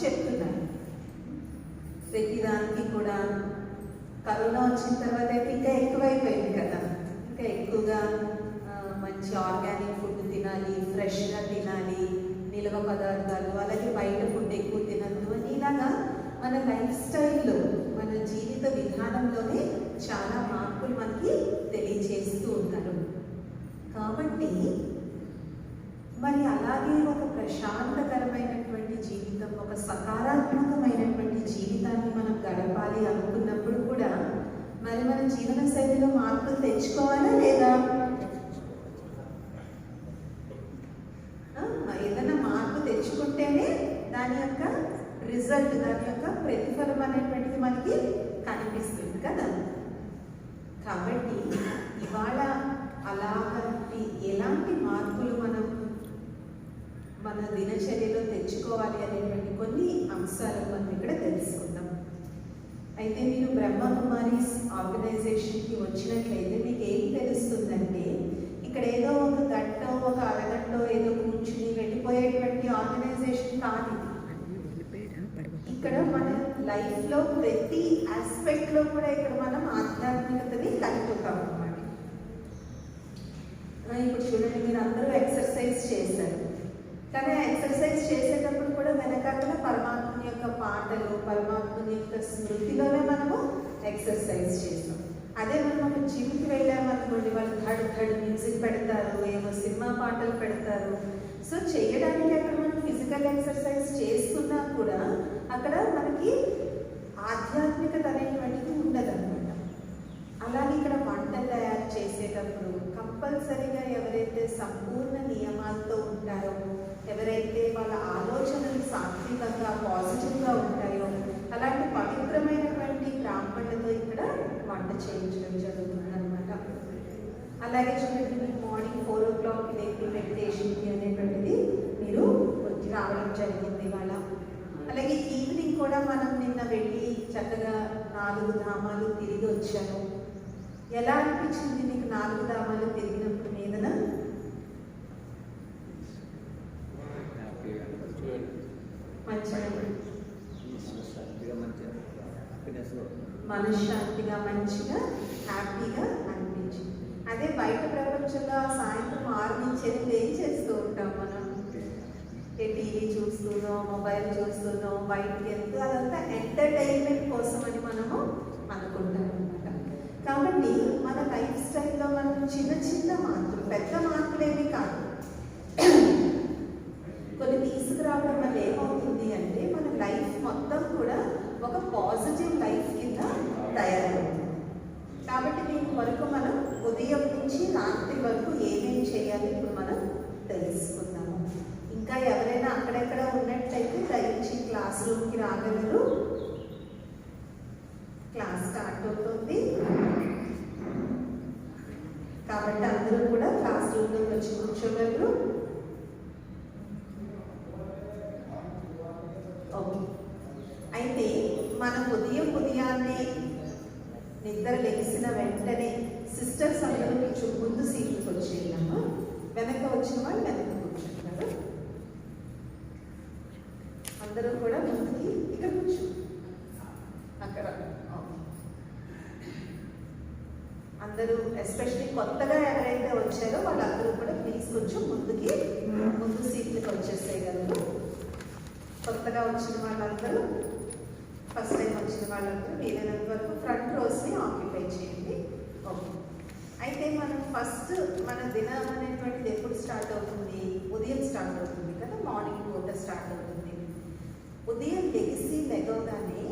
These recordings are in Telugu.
చెప్తున్నారు. ప్రతిదానికి కూడా కరోనా వచ్చిన తర్వాత అయితే ఇంకా ఎక్కువైపోయింది కదా, ఇంకా ఎక్కువగా మంచి ఆర్గానిక్ ఫుడ్ తినాలి, ఫ్రెష్గా తినాలి, నిల్వ పదార్థాలు, అలాగే బయట ఫుడ్ ఎక్కువ తినద్దు అని ఇలాగా మన లైఫ్ స్టైల్లో, మన జీవిత విధానంలోనే చాలా మార్పులు మనకి తెలియజేస్తూ ఉన్నారు. కాబట్టి మరి అలాగే ఒక ప్రశాంతకరమైనటువంటి జీవితం, ఒక సకారాత్మకమైనటువంటి జీవితాన్ని మనం గడపాలి అనుకున్నప్పుడు కూడా మరి మన జీవన శైలిలో మార్పులు తెచ్చుకోవాలా లేదా? ఏదైనా మార్పు తెచ్చుకుంటేనే దాని యొక్క రిజల్ట్, దాని యొక్క ప్రతిఫలం అనేటువంటిది మనకి కనిపిస్తుంది కదా. కాబట్టి ఇవాళ అలాంటి ఎలాంటి మార్పులు మనం మన దినచర్యలో తెచ్చుకోవాలి అనేటువంటి కొన్ని అంశాలు మనం ఇక్కడ తెలుసుకుందాం. అయితే మీరు బ్రహ్మకుమారీస్ ఆర్గనైజేషన్కి వచ్చినట్లయితే మీకు ఏం తెలుస్తుందంటే, ఇక్కడ ఏదో ఒక గంట, ఒక అరగంట ఏదో కూర్చుని వెళ్ళిపోయేటువంటి ఆర్గనైజేషన్ కాదు. ఇక్కడ మన లైఫ్లో ప్రతి ఆస్పెక్ట్లో కూడా ఇక్కడ మనం ఆధ్యాత్మికతని కలుపుతాం అన్నమాట. ఇప్పుడు చూడండి, మీరు అందరూ ఎక్సర్సైజ్ చేశారు, కానీ ఆ ఎక్సర్సైజ్ చేసేటప్పుడు కూడా వెనకాల పరమాత్మ యొక్క పాటలు, పరమాత్మ యొక్క స్మృతిలోనే మనము ఎక్సర్సైజ్ చేస్తాం. అదే మనం ఒక జిమ్కి వెళ్ళామనుకోండి, వాళ్ళు ధడ్ మ్యూజిక్ పెడతారు, ఏమో సినిమా పాటలు పెడతారు. సో చేయడానికి అక్కడ మనం ఫిజికల్ ఎక్సర్సైజ్ చేస్తున్నా కూడా అక్కడ మనకి ఆధ్యాత్మికత అనేటువంటిది ఉండదన్నమాట. అలాగే ఇక్కడ వంట తయారు చేసేటప్పుడు కంపల్సరీగా ఎవరైతే సంపూర్ణ నియమాలతో ఉంటారో, ఎవరైతే వాళ్ళ ఆలోచనలు సాత్వికంగా పాజిటివ్గా ఉంటాయో, అలాంటి పవిత్రమైనటువంటి బ్రాహ్మణులతో ఇక్కడ వంట చేయించడం జరుగుతుంది అనమాట. అలాగే చూడండి, మీరు మార్నింగ్ 4 o'clock ఇదేంటి మెడిటేషన్కి అనేటువంటిది మీరు వచ్చి రావడం జరిగింది ఇవాళ. అలాగే ఈవినింగ్ కూడా మనం నిన్న వెళ్ళి చక్కగా 4 ధామాలు తిరిగి వచ్చాము. ఎలా అనిపించింది మీకు 4 ధామాలు తిరిగినప్పుడు మీదన? మనశ్శాంతిగా, మంచిగా, హ్యాపీగా అనిపించింది. అదే బయట ప్రపంచంలో సాయంత్రం 6 నుంచి 8 ఏం చేస్తూ ఉంటాం మనం? టీవీ చూస్తూనో, మొబైల్ చూస్తూనో, బయటకి వెళ్తూ, అదంతా ఎంటర్టైన్మెంట్ కోసం అని మనము అనుకుంటాం అనమాట. కాబట్టి మన లైఫ్ స్టైల్లో మనం చిన్న చిన్న మార్పులు, పెద్ద మార్పులేవి కాదు, కొన్ని తీసుకురావడం వల్ల ఏమవుతుంది అంటే మన లైఫ్ మొత్తం కూడా ఒక పాజిటివ్ లైఫ్ కింద తయారవుతుంది. కాబట్టి దీని వరకు మనం ఉదయం నుంచి రాత్రి వరకు ఏమేమి చేయాలి ఇప్పుడు మనం తెలుసుకుందాము. ఇంకా ఎవరైనా అక్కడెక్కడ ఉన్నట్లయితే దయచేసి క్లాస్ రూమ్కి రాగలరు. క్లాస్ స్టార్ట్ అవుతుంది కాబట్టి అందరూ కూడా క్లాస్ రూమ్లోకి వచ్చి కూర్చోగలరు. ఓకే, అయితే మనం ఉదయాన్నే నిద్ర లెగిసిన వెంటనే సిస్టర్స్ అందరూ కొంచెం ముందు సీట్లకు వచ్చేయాము. వెనక వచ్చిన వాళ్ళు వెనక కూర్చుంటారు. అందరూ కూడా ముందుకి ఇక్కడ కూర్చో, అక్కడ అందరూ ఎస్పెషల్లీ కొత్తగా ఎవరైతే వచ్చారో వాళ్ళందరూ కూడా ప్లీజ్ కొంచెం ముందు సీట్లకు వచ్చేసేయగలరు. కొత్తగా వచ్చిన వాళ్ళందరూ, ఫస్ట్ టైం వచ్చిన వాళ్ళందరూ వీలైనంత వరకు ఫ్రంట్ రోస్ని ఆక్యుపై చేయండి. ఓకే, అయితే మనం ఫస్ట్ మన దినం అనేటువంటిది ఎప్పుడు స్టార్ట్ అవుతుంది? ఉదయం స్టార్ట్ అవుతుంది కదా, మార్నింగ్ పూట స్టార్ట్ అవుతుంది. ఉదయం లెగవగానే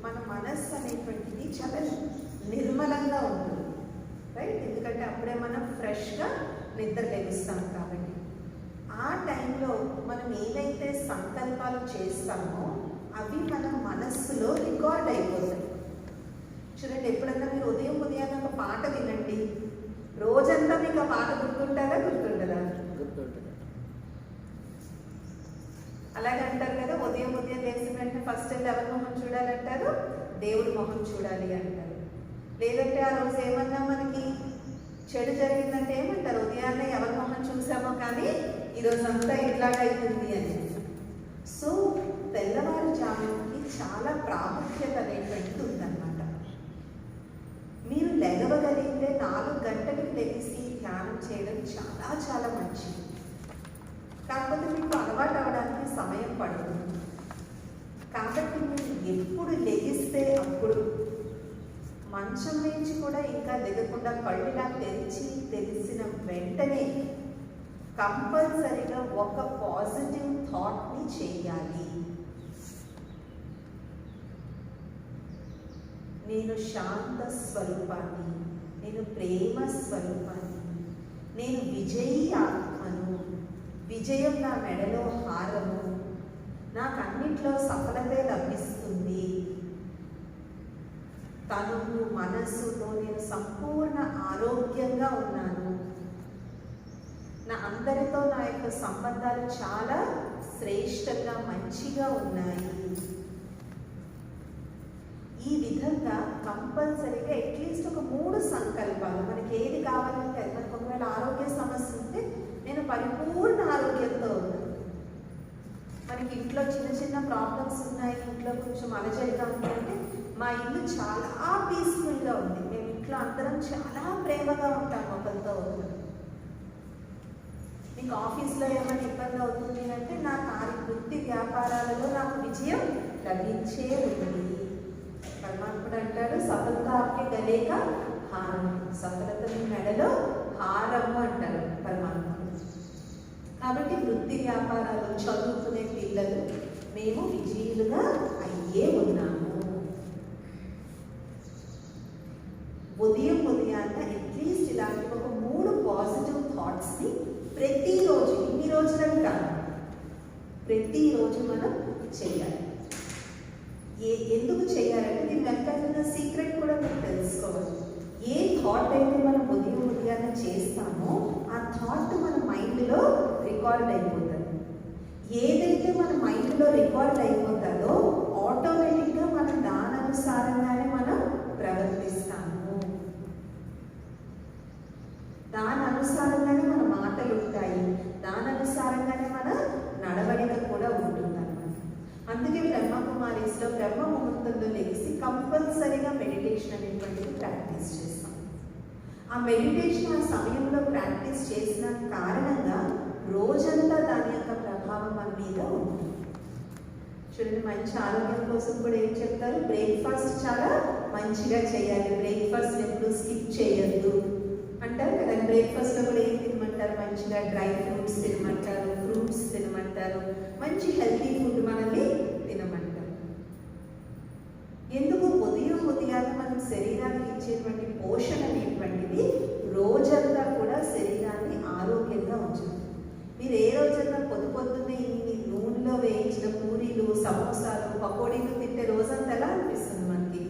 మన మనస్సు అనేటువంటిది చాలా నిర్మలంగా ఉంటుంది, రైట్? ఎందుకంటే అప్పుడే మనం ఫ్రెష్గా నిద్ర లెగుస్తాం కాబట్టి. ఆ టైంలో మనం ఏవైతే సంకల్పాలు చేస్తామో అవి మన మనస్సులో రికార్డ్ అయిపోతాయి. చూడండి, ఎప్పుడన్నా మీరు ఉదయాన్నే ఒక పాట వినండి, రోజంతా మీకు ఆ పాట గుర్తుంటుందా? గుర్తుంటుందా? అలాగే అంటారు కదా, ఉదయం లేచిన వెంటనే ఫస్ట్ అయితే ఎవరి మొహం చూడాలంటారు? దేవుడి మొహం చూడాలి అంటారు. లేదంటే ఆ రోజు ఏమన్నా మనకి చెడు జరిగిందంటే ఏమంటారు? ఉదయాన్నే ఎవరి మొహం చూసామో కానీ ఈరోజు అంతా ఇట్లాగైతుంది అని. సో తెల్లవారు చాలా ప్రాముఖ్యత అనేటువంటిది ఉందన్నమాట. మీరు లెగవగలిగితే 4 గంటలకు లెగిసి ధ్యానం చేయడం చాలా చాలా మంచిది. కాకపోతే మీకు అలవాటు అవ్వడానికి సమయం పడుతుంది. కాబట్టి మీరు ఎప్పుడు లెగిస్తే అప్పుడు మంచం నుంచి కూడా ఇంకా దిగకుండా కళ్ళులా తెరిచి తెలిసిన వెంటనే కంపల్సరీగా ఒక పాజిటివ్ థాట్ని చేయాలి. నేను శాంత స్వరూపాన్ని, నేను ప్రేమ స్వరూపాన్ని, నేను విజయీ ఆత్మను, విజయం నా మెడలో హారము, నాకు అన్నిట్లో సఫలతే లభిస్తుంది, తనువు మనస్సుతో నేను సంపూర్ణ ఆరోగ్యంగా ఉన్నాను, నా అందరితో నా యొక్క సంబంధాలు చాలా శ్రేష్టంగా మంచిగా ఉన్నాయి. ఈ విధంగా కంపల్సరీగా అట్లీస్ట్ ఒక 3 సంకల్పాలు, మనకి ఏది కావాలంటే మనకు ఒకవేళ ఆరోగ్య సమస్య ఉంటే నేను పరిపూర్ణ ఆరోగ్యంతో ఉన్నాను, మనకి ఇంట్లో చిన్న చిన్న ప్రాబ్లమ్స్ ఉన్నాయి, ఇంట్లో కొంచెం అలజడిగా ఉందంటే మా ఇల్లు చాలా పీస్ఫుల్గా ఉంది, మేము ఇంట్లో అందరం చాలా ప్రేమగా ఉంటాం ఒకరితో ఒకరు. మీకు ఆఫీస్లో ఏమైనా ఇబ్బంది అవుతుంది అంటే నా వృత్తి వ్యాపారాలలో నాకు విజయం లభించే ఉంది. పరమాత్ముడు అంటాడు సఫలతాకి గలేక హారం, సఫలత మెడలో హారము అంటారు పరమాత్ముడు. కాబట్టి వృత్తి వ్యాపారాలు చదువుకునే పిల్లలు మేము విజయులుగా అయ్యే ఉన్నాము. ఉదయాన్న అట్లీస్ట్ ఇలాంటి ఒక 3 పాజిటివ్ థాట్స్ని ప్రతిరోజు, ఇన్ని రోజులని కాదు, ప్రతిరోజు మనం చేయాలి. ఎందుకు చేయాలంటే దీని వెనకాల సీక్రెట్ కూడా మీరు తెలుసుకోవాలి. ఏ థాట్ అయితే మనం ఉదయాన్న చేస్తామో ఆ థాట్ మన మైండ్లో రికార్డ్ అయిపోతుంది. ఏదైతే మన మైండ్లో రికార్డ్ అయిపోతుందో ఆటోమేటిక్గా మనం దాననుసారంగానే మనం ప్రవర్తిస్తాము, దాని అనుసారంగానే మన మాటలు ఉంటాయి, దాని అనుసారంగానే మన నడవడిక కూడా ఉంటుందన్నమాట. అందుకే బ్రహ్మకుమారీస్లో బ్రహ్మ ముహూర్తంలో లెగిసి కంపల్సరీగా మెడిటేషన్ అనేటువంటిది ప్రాక్టీస్ చేస్తాం. ఆ మెడిటేషన్ ఆ సమయంలో ప్రాక్టీస్ చేసిన కారణంగా రోజంతా దాని యొక్క ప్రభావం మన మీద ఉంటుంది. చూడండి, మంచి ఆరోగ్యం కోసం కూడా ఏం చెప్తారు, బ్రేక్ఫాస్ట్ చాలా మంచిగా చేయాలి, బ్రేక్ఫాస్ట్ ఎప్పుడు స్కిప్ చేయొద్దు అంటారు కదా. బ్రేక్ఫాస్ట్లో కూడా ఏం తినమంటారు, మంచిగా డ్రై ఫ్రూట్స్ తినమంటారు, ఫ్రూట్స్ తినమంటారు, మంచి హెల్తీ ఫుడ్ మనల్ని తినమంటారు. ఎందుకు ఉదయాన్ని మనం శరీరానికి ఇచ్చేటువంటి పోషణ అనేటువంటిది రోజంతా కూడా శరీరాన్ని ఆరోగ్యంగా ఉంచుతుంది. మీరు ఏ రోజంతా పొద్దున్నే ఇన్ని నూనెలో వేయించిన పూరీలు, సమోసాలు, పకోడీలు తింటే రోజంతా ఎలా అనిపిస్తుంది మనకి?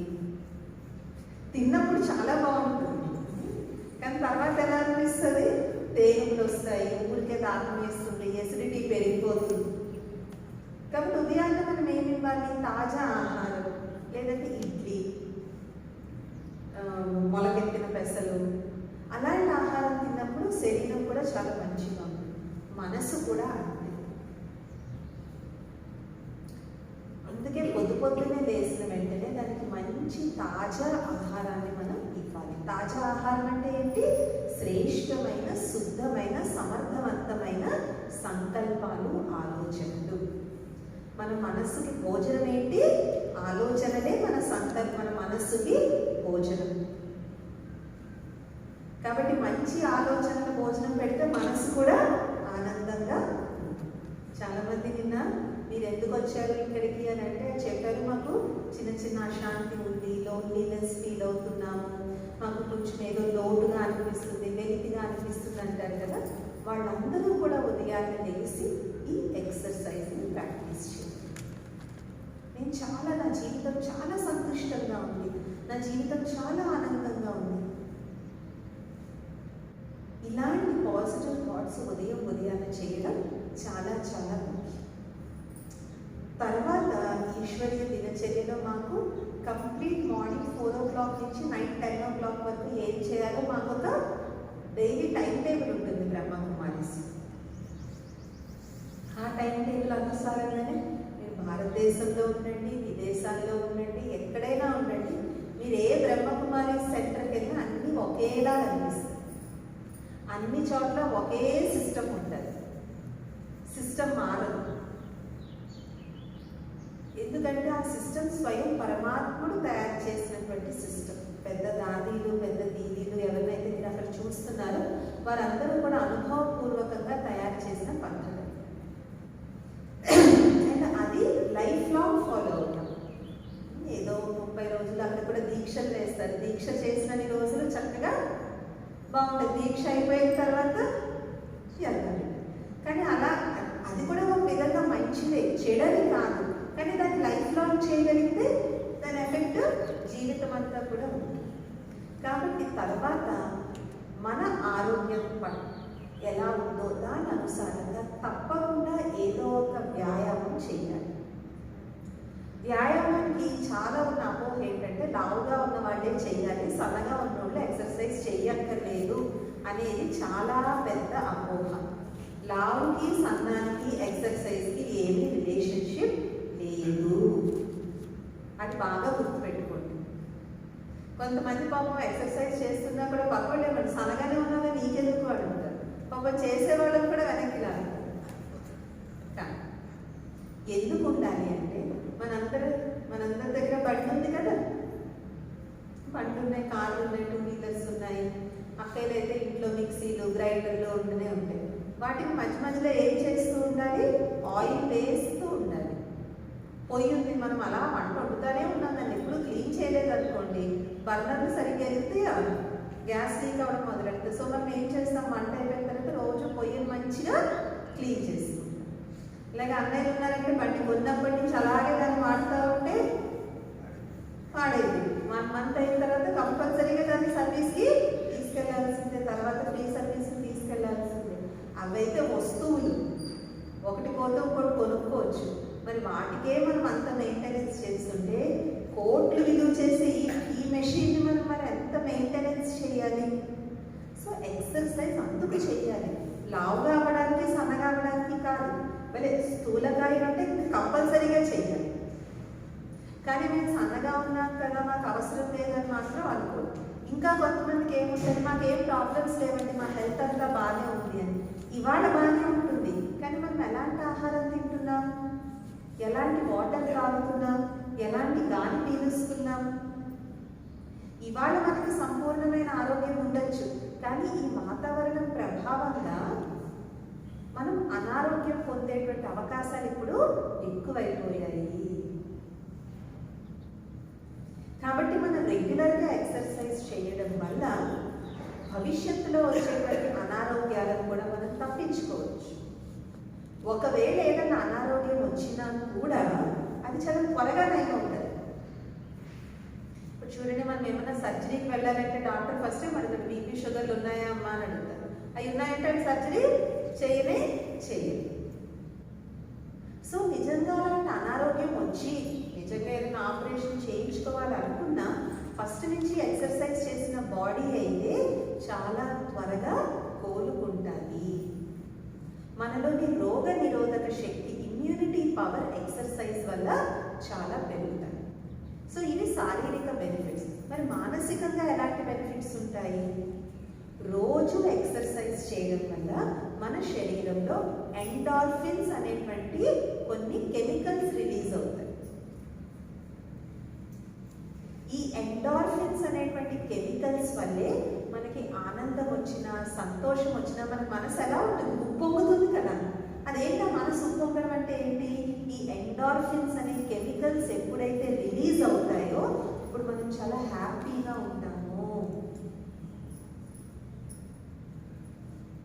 తిన్నప్పుడు చాలా బాగుంటుంది, కానీ తర్వాత ఎలా అనిపిస్తుంది? తేనుగులు వస్తాయి, ఊరికే దాహం వేస్తుంది, ఎసిడిటీ పెరిగిపోతుంది. కాబట్టి ఉదయాన్నే మనం ఏమి ఇవ్వాలి? తాజా ఆహారం, లేదంటే ఇడ్లీ, మొలకెత్తిన పెసలు, అలాంటి ఆహారం తిన్నప్పుడు శరీరం కూడా చాలా మంచిగా ఉంటుంది, మనసు కూడా అంతే. అందుకే పొద్దున్నే లేచిన వెంటనే దానికి మంచి తాజా ఆహారాన్ని మనం ఇవ్వాలి. తాజా ఆహారం అంటే ఏంటి? శ్రేష్టమైన, శుద్ధమైన, సమర్థవంతమైన సంకల్పాలు, ఆలోచనలు. మన మనస్సుకి భోజనం ఏంటి? ఆలోచనలే మన మన మనస్సుకి భోజనం. కాబట్టి మంచి ఆలోచనలు భోజనం పెడితే మనసు కూడా ఆనందంగా. చాలామంది నిన్న మీరు ఎందుకు వచ్చారు ఇక్కడికి అని అంటే చెప్పారు, మాకు చిన్న చిన్న అశాంతి ఉంది, లోన్లీనెస్ ఫీల్ అవుతున్నాము, మాకు కొంచెం ఏదో లోటుగా అనిపిస్తుంది, వెలితిగా అనిపిస్తుంది అంటారు కదా. వాళ్ళందరూ కూడా ఉదయాన్నే లెగిసి ఈ ఎక్సర్సైజ్ని ప్రాక్టీస్ చేయాలి. నా జీవితం చాలా సంతృష్టంగా ఉంది, నా జీవితం చాలా ఆనందంగా ఉంది. ఇలాంటి పాజిటివ్ థాట్స్ ఉదయాన్నే చేయడం చాలా చాలా ముఖ్యం. తర్వాత ఈశ్వరీయ దినచర్యలో మాకు కంప్లీట్ మార్నింగ్ 4 o'clock నుంచి నైట్ 10 o'clock వరకు ఏం చేయాలో మాకు ఒక డైలీ టైం టేబుల్ ఉంటుంది బ్రహ్మకుమారీస్. ఆ టైం టేబుల్ అనుసారంగానే మీరు భారతదేశంలో ఉండండి, విదేశాల్లో ఉండండి, ఎక్కడైనా ఉండండి, మీరు ఏ బ్రహ్మకుమారి సెంటర్కి వెళ్ళినా అన్నీ ఒకేలా అనిపిస్తుంది. అన్ని చోట్ల ఒకే సిస్టమ్ ఉంటుంది, సిస్టమ్ మారదు. ఎందుకంటే ఆ సిస్టమ్ స్వయం పరమాత్ముడు తయారు చేసినటువంటి సిస్టమ్. పెద్ద దాదీలు, పెద్ద దీదీలు ఎవరినైతే మీరు అక్కడ చూస్తున్నారో వారందరూ కూడా అనుభవపూర్వకంగా తయారు చేసిన పద్ధతి. అండ్ అది లైఫ్ లాంగ్ ఫాలో అవుతాం. ఏదో 30 రోజులు అక్కడ కూడా దీక్షలు వేస్తారు. దీక్ష చేసినన్ని రోజులు చక్కగా బాగుంటుంది. దీక్ష అయిపోయిన తర్వాత వెళ్తారు. కానీ అలా అది కూడా ఒక విధంగా మంచిదే, చెడని కాదు. కానీ దాన్ని లైఫ్ లాంగ్ చేయగలిగితే దాని ఎఫెక్ట్ జీవితం అంతా కూడా ఉంటుంది. కాబట్టి తర్వాత మన ఆరోగ్యం ఎలా ఉందో దాని అనుసారంగా తప్పకుండా ఏదో ఒక వ్యాయామం చేయాలి. వ్యాయామానికి చాలా ఉన్న అపోహ ఏంటంటే లావుగా ఉన్న వాళ్ళే చేయాలి, సన్నగా ఉన్న వాళ్ళు ఎక్సర్సైజ్ చేయక్కర్లేదు అనేది చాలా పెద్ద అపోహ. లావుకి సన్నానికి ఎక్సర్సైజ్కి ఏమీ రిలేషన్షిప్ లేదు, అది బాగా గుర్తుపెట్టుకోండి. కొంతమంది పాపం ఎక్సర్సైజ్ చేస్తున్నా కూడా పక్కవాళ్ళు ఏమంటారు, సన్నగానే ఉన్నాగా నీకెందుకు అడుగుతారు. పాపం చేసేవాళ్ళని కూడా వెనక్కి లాగుతారు. ఎందుకు ఉండాలి అంటే మనందరి దగ్గర బండి ఉంది కదా, బండ్లు ఉన్నాయి, కార్లు ఉన్నాయి, 2 వీలర్స్ ఉన్నాయి. అక్కలు అయితే ఇంట్లో మిక్సీలు, గ్రైండర్లు ఉంటూనే ఉంటాయి. వాటిని మధ్య మధ్యలో ఏం చేస్తూ ఉండాలి, ఆయిల్ వేస్తూ ఉండాలి. పొయ్యి ఉంది, మనం అలా వంట వండుతూనే ఉన్నాం, దాన్ని ఎప్పుడు క్లీన్ చేయలేదు అనుకోండి, బర్నర్లు సరిగ్గా వెళ్తే గ్యాస్ లీక్ అవ్వడం మొదలెడుతుంది. సో మనం ఏం చేస్తాం, వంట అయిపోయిన తర్వాత రోజు పొయ్యిని మంచిగా క్లీన్ చేసుకుంటాం. ఇలాగే అన్నయ్యలు ఉన్నారంటే బండి కొన్నప్పటి నుంచి అలాగే దాన్ని వాడుతూ ఉంటే పాడైంది. 1 మంత్ అయిన తర్వాత కంపల్సరీగా దాన్ని సర్వీస్కి తీసుకెళ్లాల్సిందే, తర్వాత ఫ్రీ సర్వీస్కి తీసుకెళ్లాల్సిందే. అవైతే వస్తువులు, ఒకటి పోతే ఇంకోటి కొనుక్కోవచ్చు. మరి వాటికే మనం అంత మెయింటెనెన్స్ చేస్తుంటే కోట్లు విలువ చేసే ఈ మెషిన్ని మనం మరి ఎంత మెయింటెనెన్స్ చేయాలి. సో ఎక్సర్సైజ్ అందుకు చేయాలి, లావుగా అవ్వడానికి, సన్నగా అవ్వడానికి కాదు. మళ్ళీ స్థూలకాయం అంటే కంపల్సరీగా చేయాలి. కానీ మేము సన్నగా ఉన్నాం కదా, మాకు అవసరం లేదని మాత్రం అనుకోండి. ఇంకా కొంతమందికి ఏముంటుంది, మాకు ఏం ప్రాబ్లమ్స్ లేవండి, మా హెల్త్ అంతా బాగానే ఉంది అని. ఇవాళ బాగానే ఉంటుంది, కానీ మనం ఎలాంటి ఆహారం తింటున్నాం, ఎలాంటి వాటర్ తాగుతున్నాం, ఎలాంటి గాలి పీలుస్తున్నాం. ఇవాళ మనకి సంపూర్ణమైన ఆరోగ్యం ఉండొచ్చు, కానీ ఈ వాతావరణం ప్రభావంగా మనం అనారోగ్యం పొందేటువంటి అవకాశాలు ఇప్పుడు ఎక్కువైపోయాయి. కాబట్టి మనం రెగ్యులర్గా ఎక్సర్సైజ్ చేయడం వల్ల భవిష్యత్తులో వచ్చేటువంటి అనారోగ్యాలను కూడా మనం తప్పించుకోవచ్చు. ఒకవేళ ఏదైనా అనారోగ్యం వచ్చినా కూడా అది చాలా త్వరగా నయం ఉంటుంది. ఇప్పుడు చూడండి, మనం ఏమన్నా సర్జరీకి వెళ్ళాలంటే డాక్టర్ ఫస్ట్ మనకి బీపీ షుగర్లు ఉన్నాయా అమ్మా అని అడుగుతారు. అవి ఉన్నాయంటే సర్జరీ చేయనే చేయరు. సో నిజంగా అలాంటి అనారోగ్యం వచ్చి నిజంగా ఏదైనా ఆపరేషన్ చేయించుకోవాలనుకున్నా ఫస్ట్ నుంచి ఎక్సర్సైజ్ చేసిన బాడీ అయితే చాలా త్వరగా కోలుకుంటుంది. మనలోని రోగ నిరోధక శక్తి, ఇమ్యూనిటీ పవర్ ఎక్సర్సైజ్ వల్ల చాలా పెరుగుతాయి. సో ఇవి శారీరక బెనిఫిట్స్. మరి మానసికంగా ఎలాంటి బెనిఫిట్స్ ఉంటాయి? రోజు ఎక్సర్సైజ్ చేయడం వల్ల మన శరీరంలో ఎండార్ఫిన్స్ అనేటువంటి కొన్ని కెమికల్స్ రిలీజ్ అవుతాయి. ఈ ఎండార్ఫిన్స్ అనేటువంటి కెమికల్స్ వల్లే మనకి ఆనందం వచ్చినా, సంతోషం వచ్చినా మన మనసు ఎలా ఉంటుంది, ఉప్పొంగుతుంది కదా. అదేంటా మనసు ఉప్పొంగడం అంటే ఏంటి? ఈ ఎండార్ఫిన్స్ అనే కెమికల్స్ ఎప్పుడైతే రిలీజ్ అవుతాయో ఇప్పుడు మనం చాలా హ్యాపీగా ఉంటాము.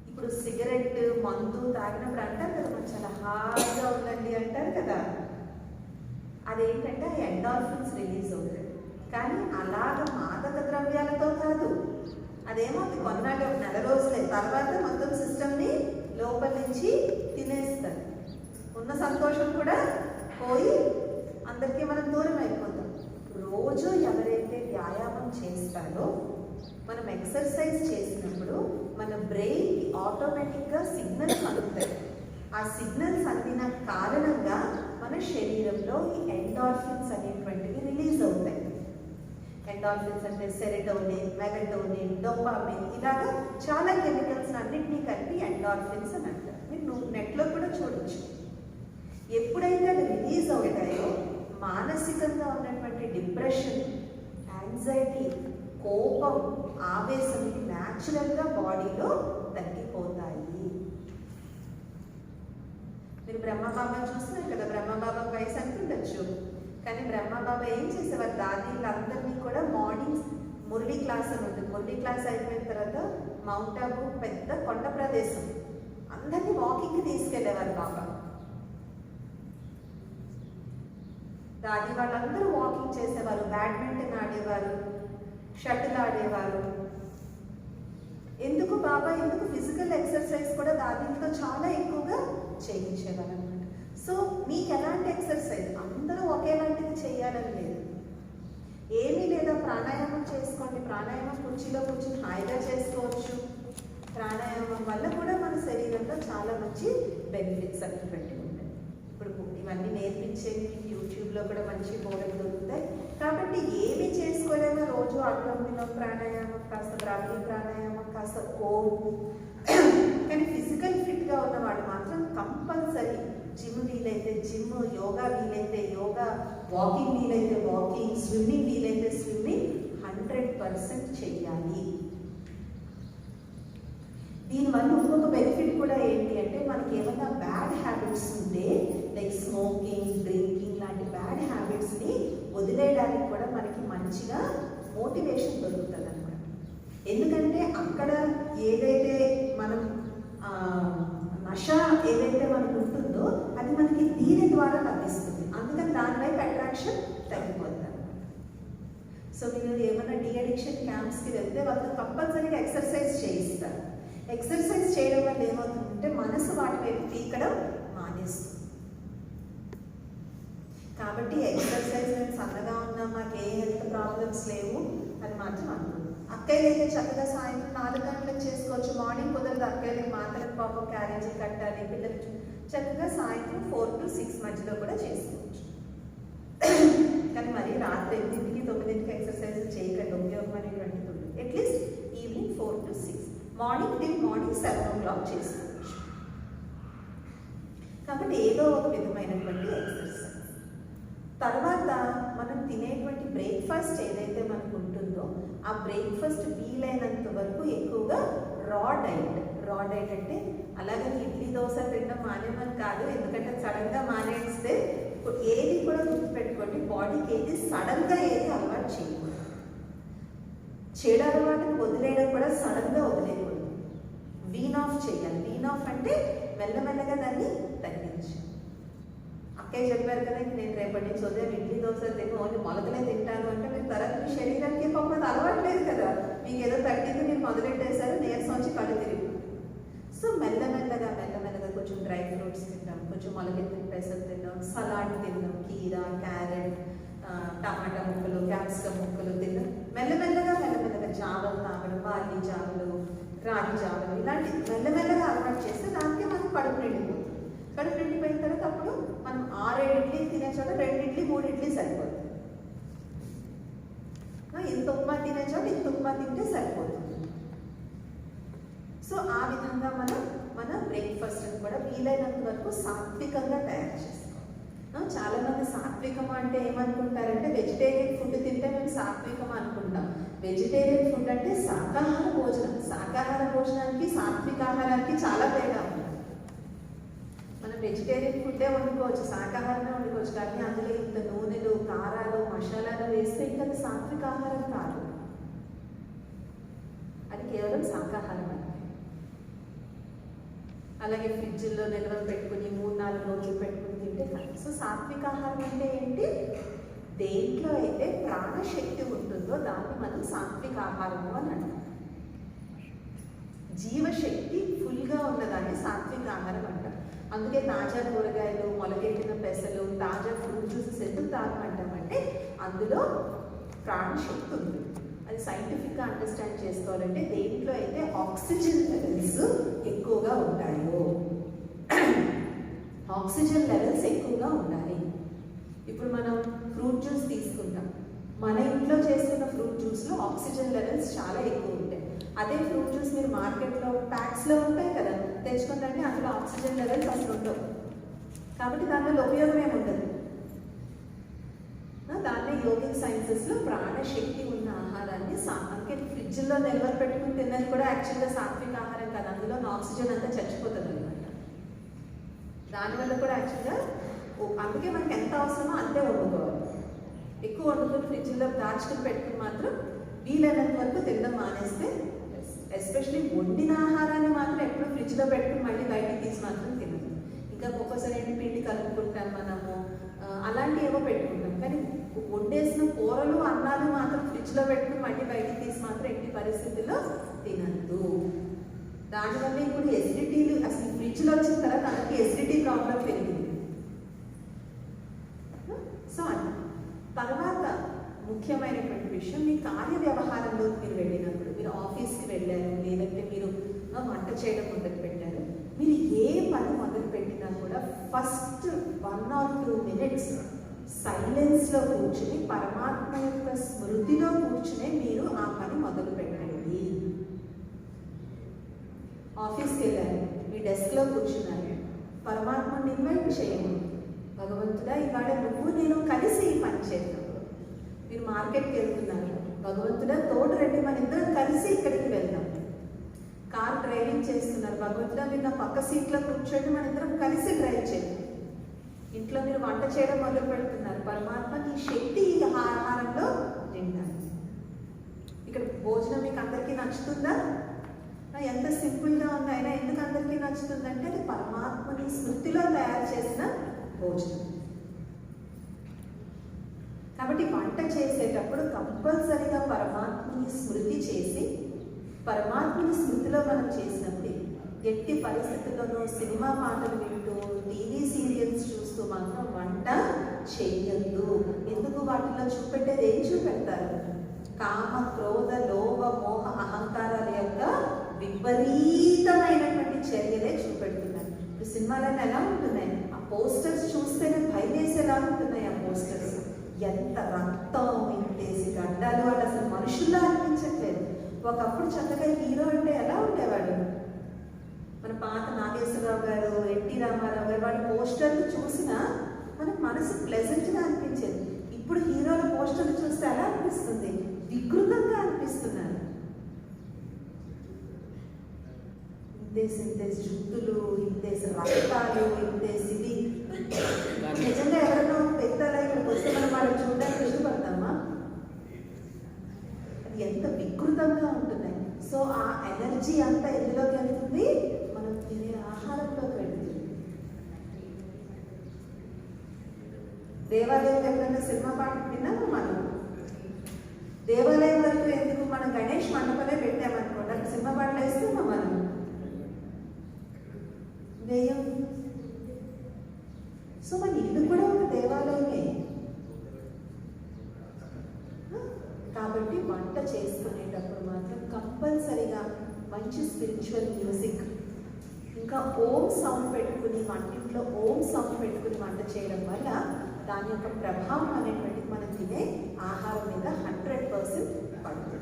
ఇప్పుడు సిగరెట్, మందు తాగినప్పుడు అంటారు కదా, మనం చాలా హాయిగా ఉందండి అంటారు కదా. అదేంటంటే ఎండార్ఫిన్స్ రిలీజ్ అవుతాయి. కానీ అలాగ మాదక ద్రవ్యాలతో కాదు. అదేమో అది కొన్నాళ్ళు ఒక 1 నెల రోజులే, తర్వాత మొత్తం సిస్టమ్ని లోపల నుంచి తినేస్తారు. ఉన్న సంతోషం కూడా పోయి అందరికీ మనం దూరం అయిపోతాం. రోజు ఎవరైతే వ్యాయామం చేస్తారో, మనం ఎక్సర్సైజ్ చేసినప్పుడు మన బ్రెయిన్కి ఆటోమేటిక్గా సిగ్నల్స్ అందుతాయి. ఆ సిగ్నల్స్ అందిన కారణంగా మన శరీరంలో ఈ ఎండార్ఫిన్స్ అనేటువంటివి రిలీజ్ అవుతాయి. ఎండార్ఫిన్స్ అంటే సెరటోనిన్, మెలటోనిన్, డోపామిన్, ఇలాగా చాలా కెమికల్స్ అన్నింటినీ కలిపి ఎండార్ఫిన్స్ అని అంటారు. మీరు నెట్లో కూడా చూడొచ్చు. ఎప్పుడైతే అది రిలీజ్ అవుతాయో మానసికంగా ఉన్నటువంటి డిప్రెషన్, యాంగ్జైటీ, కోపం, ఆవేశం న్యాచురల్గా బాడీలో తగ్గిపోతాయి. మీరు బ్రహ్మబాబా చూస్తున్నారు కదా, బ్రహ్మబాబా వయసు అనుకుంటచ్చు. కానీ బ్రహ్మబాబా ఏం చేసేవారు, దాదీలందరినీ కూడా మార్నింగ్ మురళి క్లాస్ అని ఉంటుంది. మురళి క్లాస్ అయిపోయిన తర్వాత మౌంట్ ఆబు పెద్ద కొండ ప్రదేశం, అందరినీ వాకింగ్కి తీసుకెళ్లేవారు బాబా. దాది వాళ్ళందరూ వాకింగ్ చేసేవారు, బ్యాడ్మింటన్ ఆడేవారు, షటిల్ ఆడేవారు. ఎందుకు బాబా ఎందుకు ఫిజికల్ ఎక్సర్సైజ్ కూడా దాదీలతో చాలా ఎక్కువగా చేయించేవారు అనమాట. సో మీకు ఎలాంటి ఎక్సర్సైజ్ అందరూ ఒకేలాంటిది చేయాలని లేదు. ఏమీ లేదా, ప్రాణాయామం చేసుకోండి. ప్రాణాయామం కుర్చీలో కూర్చొని హాయిగా చేసుకోవచ్చు. ప్రాణాయామం వల్ల కూడా మన శరీరంలో చాలా మంచి బెనిఫిట్స్ అనేటువంటి ఉంటాయి. ఇప్పుడు ఇవన్నీ నేర్పించేవి యూట్యూబ్లో కూడా మంచి బోర్డులు దొరుకుతాయి. కాబట్టి ఏమి చేసుకోలేమో రోజు అల్లం ప్రాణాయామం, కాస్త బ్రాహ్మీ ప్రాణాయామం, కాస్త ఓం. కానీ ఫిజికల్ ఫిట్గా ఉన్నవాడు మాత్రం కంపల్సరీ జిమ్ వీలైతే జిమ్, యోగా వీలైతే యోగా, వాకింగ్ వీలైతే వాకింగ్, స్విమ్మింగ్ వీలైతే స్విమ్మింగ్ 100% చెయ్యాలి. దీనివల్ల ఇంకొక బెనిఫిట్ కూడా ఏంటి అంటే, మనకి ఏమైనా బ్యాడ్ హ్యాబిట్స్ ఉంటే లైక్ స్మోకింగ్, డ్రింకింగ్ లాంటి బ్యాడ్ హ్యాబిట్స్ని వదిలేయడానికి కూడా మనకి మంచిగా మోటివేషన్ దొరుకుతుంది అనమాట. ఎందుకంటే అక్కడ ఏదైతే మనం నష ఏదైతే మనకు ఉంటుందో అది మనకి దీని ద్వారా లభిస్తుంది. అందుకని దానివైపు అట్రాక్షన్ తగ్గిపోతుంది అనమాట. సో మీరు ఏమైనా డీ అడిక్షన్ క్యాంప్స్కి వెళ్తే వాళ్ళు కంపల్సరీగా ఎక్సర్సైజ్ చేయిస్తారు. ఎక్సర్సైజ్ చేయడం వల్ల ఏమవుతుందంటే మనసు వాటి వైపు పీకడం మానేస్తుంది. కాబట్టి ఎక్సర్సైజ్ మేము సన్నగా ఉన్నాం, మాకు ఏ హెల్త్ ప్రాబ్లమ్స్ లేవు అని మాత్రం అనుకుంటున్నాం. అక్కయ్యలు అయితే చక్కగా సాయంత్రం 4 గంటలకు చేసుకోవచ్చు. మార్నింగ్ కుదరదు, అక్కయ్యలకి మాత్రం పాపం క్యారేజీ కట్టాలి, పిల్లలకి చక్కగా సాయంత్రం 4 to 6 మధ్యలో కూడా చేసుకోవచ్చు. కానీ మరి రాత్రి 8కి 9కి ఎక్సర్సైజ్ చేయకండి, ఉపయోగం అనేటువంటిది ఉంటుంది. At least evening 4 to 6, morning 7 o'clock చేసుకోవచ్చు. కాబట్టి ఏదో ఒక విధమైనటువంటి ఎక్సర్సైజ్. తర్వాత మనం తినేటువంటి బ్రేక్ఫాస్ట్ ఏదైతే మనకు ఉంటుందో ఆ బ్రేక్ఫాస్ట్ వీలైనంత వరకు ఎక్కువగా రా డైట్ అంటే అలాగని ఇడ్లీ దోశ తినడం మానేమని కాదు. ఎందుకంటే సడన్గా మానేస్తే ఏది కూడా గుర్తుపెట్టుకోండి, బాడీకి ఏది సడన్గా ఏది అలవాటు చేయకూడదు. చెడు అలవాటుని వదిలేయడం కూడా సడన్గా వదిలేయకూడదు, వీన్ ఆఫ్ చేయాలి. వీన్ ఆఫ్ అంటే మెల్లమెల్లగా దాన్ని తగ్గించాలి. అక్కయ్య చెప్పారు కదా, నేను రేపటి నుంచి ఉదయం ఇడ్లీ దోశ తిని ఓన్లీ మొలకలే తింటాను అంటే మీరు తర్వాత మీ శరీరానికి పాపం అలవాట్లేదు కదా. మీకు ఏదో తగ్గింది, మీరు మొదలెట్టేశారు, నీరసం వచ్చి కళ్ళు తిరిగి. సో మెల్లమెల్లగా కొంచెం డ్రై ఫ్రూట్స్ తింటాం, కొంచెం మొలకెత్తిన పెసలు తిన్నాం, సలాడ్ తిన్నాం, కీరా, క్యారెట్, టమాటా ముక్కలు, క్యాప్సికమ్ ముక్కలు తిన్నాం. మెల్లమెల్లగా జావలు తాగడం, బార్లీ జావలు, రాగి జావలు, ఇలాంటి మెల్లమెల్లగా అలవాటు చేస్తే దానికి మనం కడుపు నిండిపోతుంది. కడుపు నిండిపోయిన తర్వాత అప్పుడు మనం 6-7 ఇడ్లీ తినే చోట 2 ఇడ్లీ 3 ఇడ్లీ సరిపోతుంది. ఇంత ఉప్మా తినే చోట ఇంత ఉప్మా తింటే సరిపోతుంది. సో ఆ విధంగా మన బ్రేక్ఫాస్ట్ కూడా వీలైనంత వరకు సాత్వికంగా తయారు చేసుకోవాలి. చాలామంది సాత్వికం అంటే ఏమనుకుంటారంటే వెజిటేరియన్ ఫుడ్ తింటే మేము సాత్వికం అనుకుంటాం. వెజిటేరియన్ ఫుడ్ అంటే శాకాహార భోజనం. శాకాహార భోజనానికి సాత్వికాహారానికి చాలా తేడా ఉంది. మనం వెజిటేరియన్ ఫుడ్డే వండుకోవచ్చు, శాకాహారమే వండుకోవచ్చు, కానీ అందులో ఇంత నూనెలు, కారాలు, మసాలాలు వేస్తే ఇంకా అది సాత్వికాహారం కాదు, అది కేవలం శాకాహారం అంటే. అలాగే ఫ్రిడ్జ్లో నిల్వ పెట్టుకుని 3-4 రోజులు పెట్టుకుని తింటే కాదు. సో సాత్వికాహారం అంటే ఏంటి? దేంట్లో అయితే ప్రాణశక్తి ఉంటుందో దాన్ని మనం సాత్వికాహారము అని అంటాం. జీవశక్తి ఫుల్గా ఉన్నదాన్ని సాత్వికాహారం అంటాం. అందుకే తాజా కూరగాయలు, మొలకెట్టిన పెసలు, తాజా ఫ్రూట్ జ్యూసెస్ ఎందుకు తాగమంటామంటే అందులో ప్రాణశక్తి ఉంది. అది సైంటిఫిక్గా అండర్స్టాండ్ చేసుకోవాలంటే దేంట్లో అయితే ఆక్సిజన్ లెవెల్స్ ఎక్కువగా ఉంటాయో, ఆక్సిజన్ లెవెల్స్ ఎక్కువగా ఉండాలి. ఇప్పుడు మనం ఫ్రూట్ జ్యూస్ తీసుకుంటాం. మన ఇంట్లో చేసుకున్న ఫ్రూట్ జ్యూస్లో ఆక్సిజన్ లెవెల్స్ చాలా ఎక్కువ ఉంటాయి. అదే ఫ్రూట్ జ్యూస్ మీరు మార్కెట్లో ప్యాక్స్లో ఉంటాయి కదా, తెచ్చుకుంటే అందులో ఆక్సిజన్ లెవెల్స్ అసలు ఉండవు. కాబట్టి దానివల్ల ఉపయోగం ఏమి ఉండదు. దాన్నే యోగిక్ సైన్సెస్లో ప్రాణశక్తి ఉన్న ఆహారాన్ని అందుకే ఫ్రిడ్జ్లో నిల్వ పెట్టుకుని తిన్నది కూడా యాక్చువల్గా సాత్విక ఆహారం కాదు. అందులో ఆక్సిజన్ అంతా చచ్చిపోతుంది అనమాట. దానివల్ల కూడా యాక్చువల్గా అందుకే మనకి ఎంత అవసరమో అంతే వండుకోవాలి. ఎక్కువ వండుకొని ఫ్రిడ్జ్లో దాచుకుని పెట్టుకుని మాత్రం వీలైనంత వరకు తినడం మానేస్తే, ఎస్పెషలీ వండిన ఆహారాన్ని మాత్రం ఎప్పుడు ఫ్రిడ్జ్లో పెట్టుకుని మళ్ళీ బయటికి తీసి మాత్రం తినదు. ఇంకా ఒక్కొక్కసారి పిండి కలుపుకుంటాం మనము, అలాంటివి ఏవో పెట్టుకుంటాం. కానీ వండేసిన కూరలు అన్నాలు మాత్రం ఫ్రిడ్జ్లో పెట్టుకుని మళ్ళీ బయటికి తీసి మాత్రం ఎట్టి పరిస్థితుల్లో తినద్దు. దానివల్ల ఇప్పుడు ఎసిడిటీలు అసలు ఫ్రిడ్జ్లో వచ్చిన తర్వాత మనకి ఎసిడిటీ ప్రాబ్లం పెరిగింది. సో తర్వాత ముఖ్యమైనటువంటి విషయం, మీ కార్య వ్యవహారంలో మీరు వెళ్ళినప్పుడు, మీరు ఆఫీస్కి వెళ్ళారు, లేదంటే మీరు వంట చేయడం మొదలు పెట్టారు, మీరు ఏ పని మొదలు పెట్టినా కూడా ఫస్ట్ 1 or 2 minutes సైలెన్స్లో కూర్చుని పరమాత్మ యొక్క స్మృతిలో కూర్చునే మీరు ఆ పని మొదలు పెట్టండి. ఆఫీస్కి వెళ్ళారు, మీ డెస్క్లో కూర్చున్నారు, పరమాత్మని ఇన్వైట్ చేయండి. భగవంతుడా ఇవాళ నువ్వు నేను కలిసి ఈ పని చేద్దాం. మీరు మార్కెట్కి వెళ్తున్నారు, భగవంతుడా తోడు రండి, మన ఇద్దరం కలిసి ఇక్కడికి వెళ్దాం. కార్ డ్రైవింగ్ చేస్తున్నారు, భగవంతుడా మీరు నా పక్క సీట్లో కూర్చోండి, మన ఇద్దరం కలిసి డ్రైవ్ చేయండి. ఇంట్లో మీరు వంట చేయడం మొదలు పెడుతున్నారు, పరమాత్మ నీ శక్తి ఈ ఆహారంలో తింటారు. ఇక్కడ భోజనం మీకు అందరికీ నచ్చుతుందా? ఎంత సింపుల్గా ఉంది, అయినా ఎందుకు అందరికీ నచ్చుతుందంటే అది పరమాత్మని స్మృతిలో తయారు చేసిన భోజనం. కాబట్టి వంట చేసేటప్పుడు కంపల్సరీగా పరమాత్మని స్మృతి చేసి, పరమాత్మని స్మృతిలో మనం చేసినప్పుడు ఎట్టి పరిస్థితుల్లోనూ సినిమా పాటలు వింటూ టీవీ సీరియల్స్ చూస్తూ మాత్రం వంట చేయొద్దు. ఎందుకు వాటిలో చూపెట్టేది ఏం చూపెడతారు? కామ, క్రోధ, లోభ, మోహ, అహంకారాల యొక్క విపరీతమైనటువంటి చర్యలే చూపెడుతున్నారు. ఇప్పుడు సినిమాలన్నీ ఎలా ఉంటున్నాయి? ఆ పోస్టర్స్ చూస్తేనే భయం వేసేలా ఉంటున్నాయి. ఆ పోస్టర్స్ ఎంత రక్తం, ఇంటేసి గడ్డాలు, వాళ్ళు అసలు మనుషుల్లా అనిపించట్లేదు. ఒకప్పుడు చక్కగా హీరో అంటే ఎలా ఉండేవాడు? మన పాత నాగేశ్వరరావు గారు, ఎన్టీ రామారావు గారు, వాళ్ళ పోస్టర్లు చూసినా మనకు మనసు ప్లెజెంట్గా అనిపించేది. ఇప్పుడు హీరోల పోస్టర్లు చూస్తే ఎలా అనిపిస్తుంది? వికృతంగా అనిపిస్తున్నారు. ఇంతేసి జుట్టులు, ఇంతేసి రక్తాలు, ఇంతేసి నిజంగా ఎవరైనా వ్యక్తాలు ఇక్కడికి వస్తే మనం వాళ్ళని చూడడానికి ఇష్టపడతామా? అది ఎంత వికృతంగా ఉంటున్నాయి. సో ఆ ఎనర్జీ అంతా ఎందులోకి వెళ్తుంది? మనం తినే ఆహారంలోకి వెళ్తుంది. దేవాలయంలో ఎప్పుడైనా సినిమా పాట విన్నాము మనం? దేవాలయం వరకు ఎందుకు? మనం గణేష్ మండపమే పెట్టామనుకోండి, అక్కడ సినిమా పాటలు వేస్తామా మనం? వేయం. సో మన ఇల్లు కూడా ఒక దేవాలయమే. కాబట్టి వంట చేసుకునేటప్పుడు మాత్రం కంపల్సరీగా మంచి స్పిరిచువల్ మ్యూజిక్, ఇంకా ఓం సౌండ్ పెట్టుకుని, వంటింట్లో ఓం సౌండ్ పెట్టుకుని వంట చేయడం వల్ల దాని యొక్క ప్రభావం అనేటువంటిది మనం తినే ఆహారం మీద 100% పడుతుంది.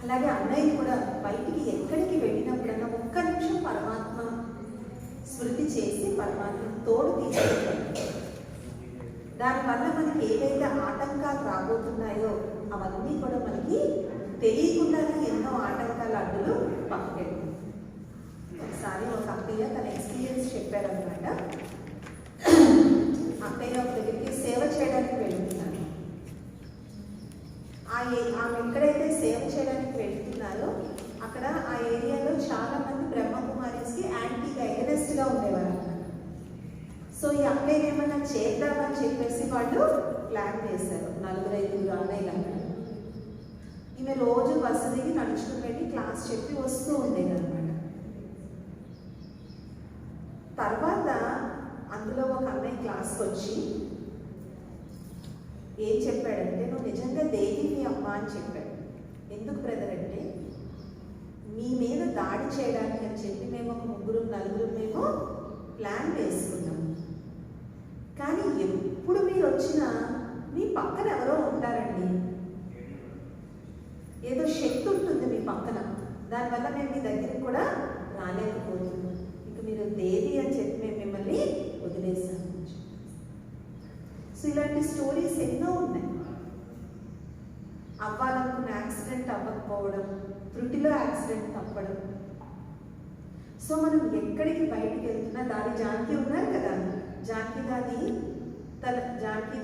అలాగే అన్నయ్య కూడా బయటికి ఎక్కడికి వెళ్ళినప్పుడన్నా ఒక్క నిమిషం పరమాత్మ స్మృతి చేసి పరమాత్మ తోడు తీసుకుంటాం. దానివల్ల మనకి ఏవైతే ఆటంకాలు రాబోతున్నాయో అవన్నీ కూడా మనకి తెలియకుండానే ఎన్నో ఆటంకాల అడ్డులు పక్కకెళ్ళి. ఒకసారి ఒక అక్కయ్య తన ఎక్స్పీరియన్స్ చెప్పారనమాట. అక్కయ్య ఒక దగ్గరికి సేవ చేయడానికి వెళ్తున్నారు. ఆమె ఎక్కడైతే సేవ చేయడానికి వెళ్తున్నారో అక్కడ ఆ ఏరియాలో చాలా మంది బ్రహ్మకుమారిస్కి యాంటీగా, ఎగనెస్ట్గా ఉండేవారు అన్నమాట. సో ఈ అక్కయ్య ఏమన్నా చేద్దామని చెప్పేసి వాళ్ళు ప్లాన్ చేశారు. 4-5 అన్నయ్యలు అక్కడ. ఈమె రోజు బస్సు దిగి నడుచుకుని వెళ్ళి క్లాస్ చెప్పి వస్తూ ఉండేది అనమాట. తర్వాత అందులో ఒక అన్నయ్య క్లాస్కి వచ్చి ఏం చెప్పాడంటే, నువ్వు నిజంగా దేవి మీ అమ్మ అని చెప్పాడు. ఎందుకు బ్రదర్ అంటే, మీ మీద దాడి చేయడానికి అని చెప్పి మేము ఒక 3-4 మేము ప్లాన్ వేసుకున్నాం. వచ్చినా మీ పక్కన ఎవరో ఉంటారండి, ఏదో శక్తి ఉంటుంది మీ పక్కన, దానివల్ల మేము మీ దగ్గరికి కూడా రాలేకపోతున్నాం, ఇక మీరు దేవి అని చెప్పి మేము మిమ్మల్ని వదిలేసాము. సో ఇలాంటి స్టోరీస్ ఎన్నో ఉన్నాయి. అవ్వాలనుకున్న యాక్సిడెంట్ అవ్వకపోవడం, త్రుటిలో యాక్సిడెంట్ తప్పడం. సో మనం ఎక్కడికి బయటికి వెళ్తున్నా, దాని జానకి ఉన్నారు కదా, జానకి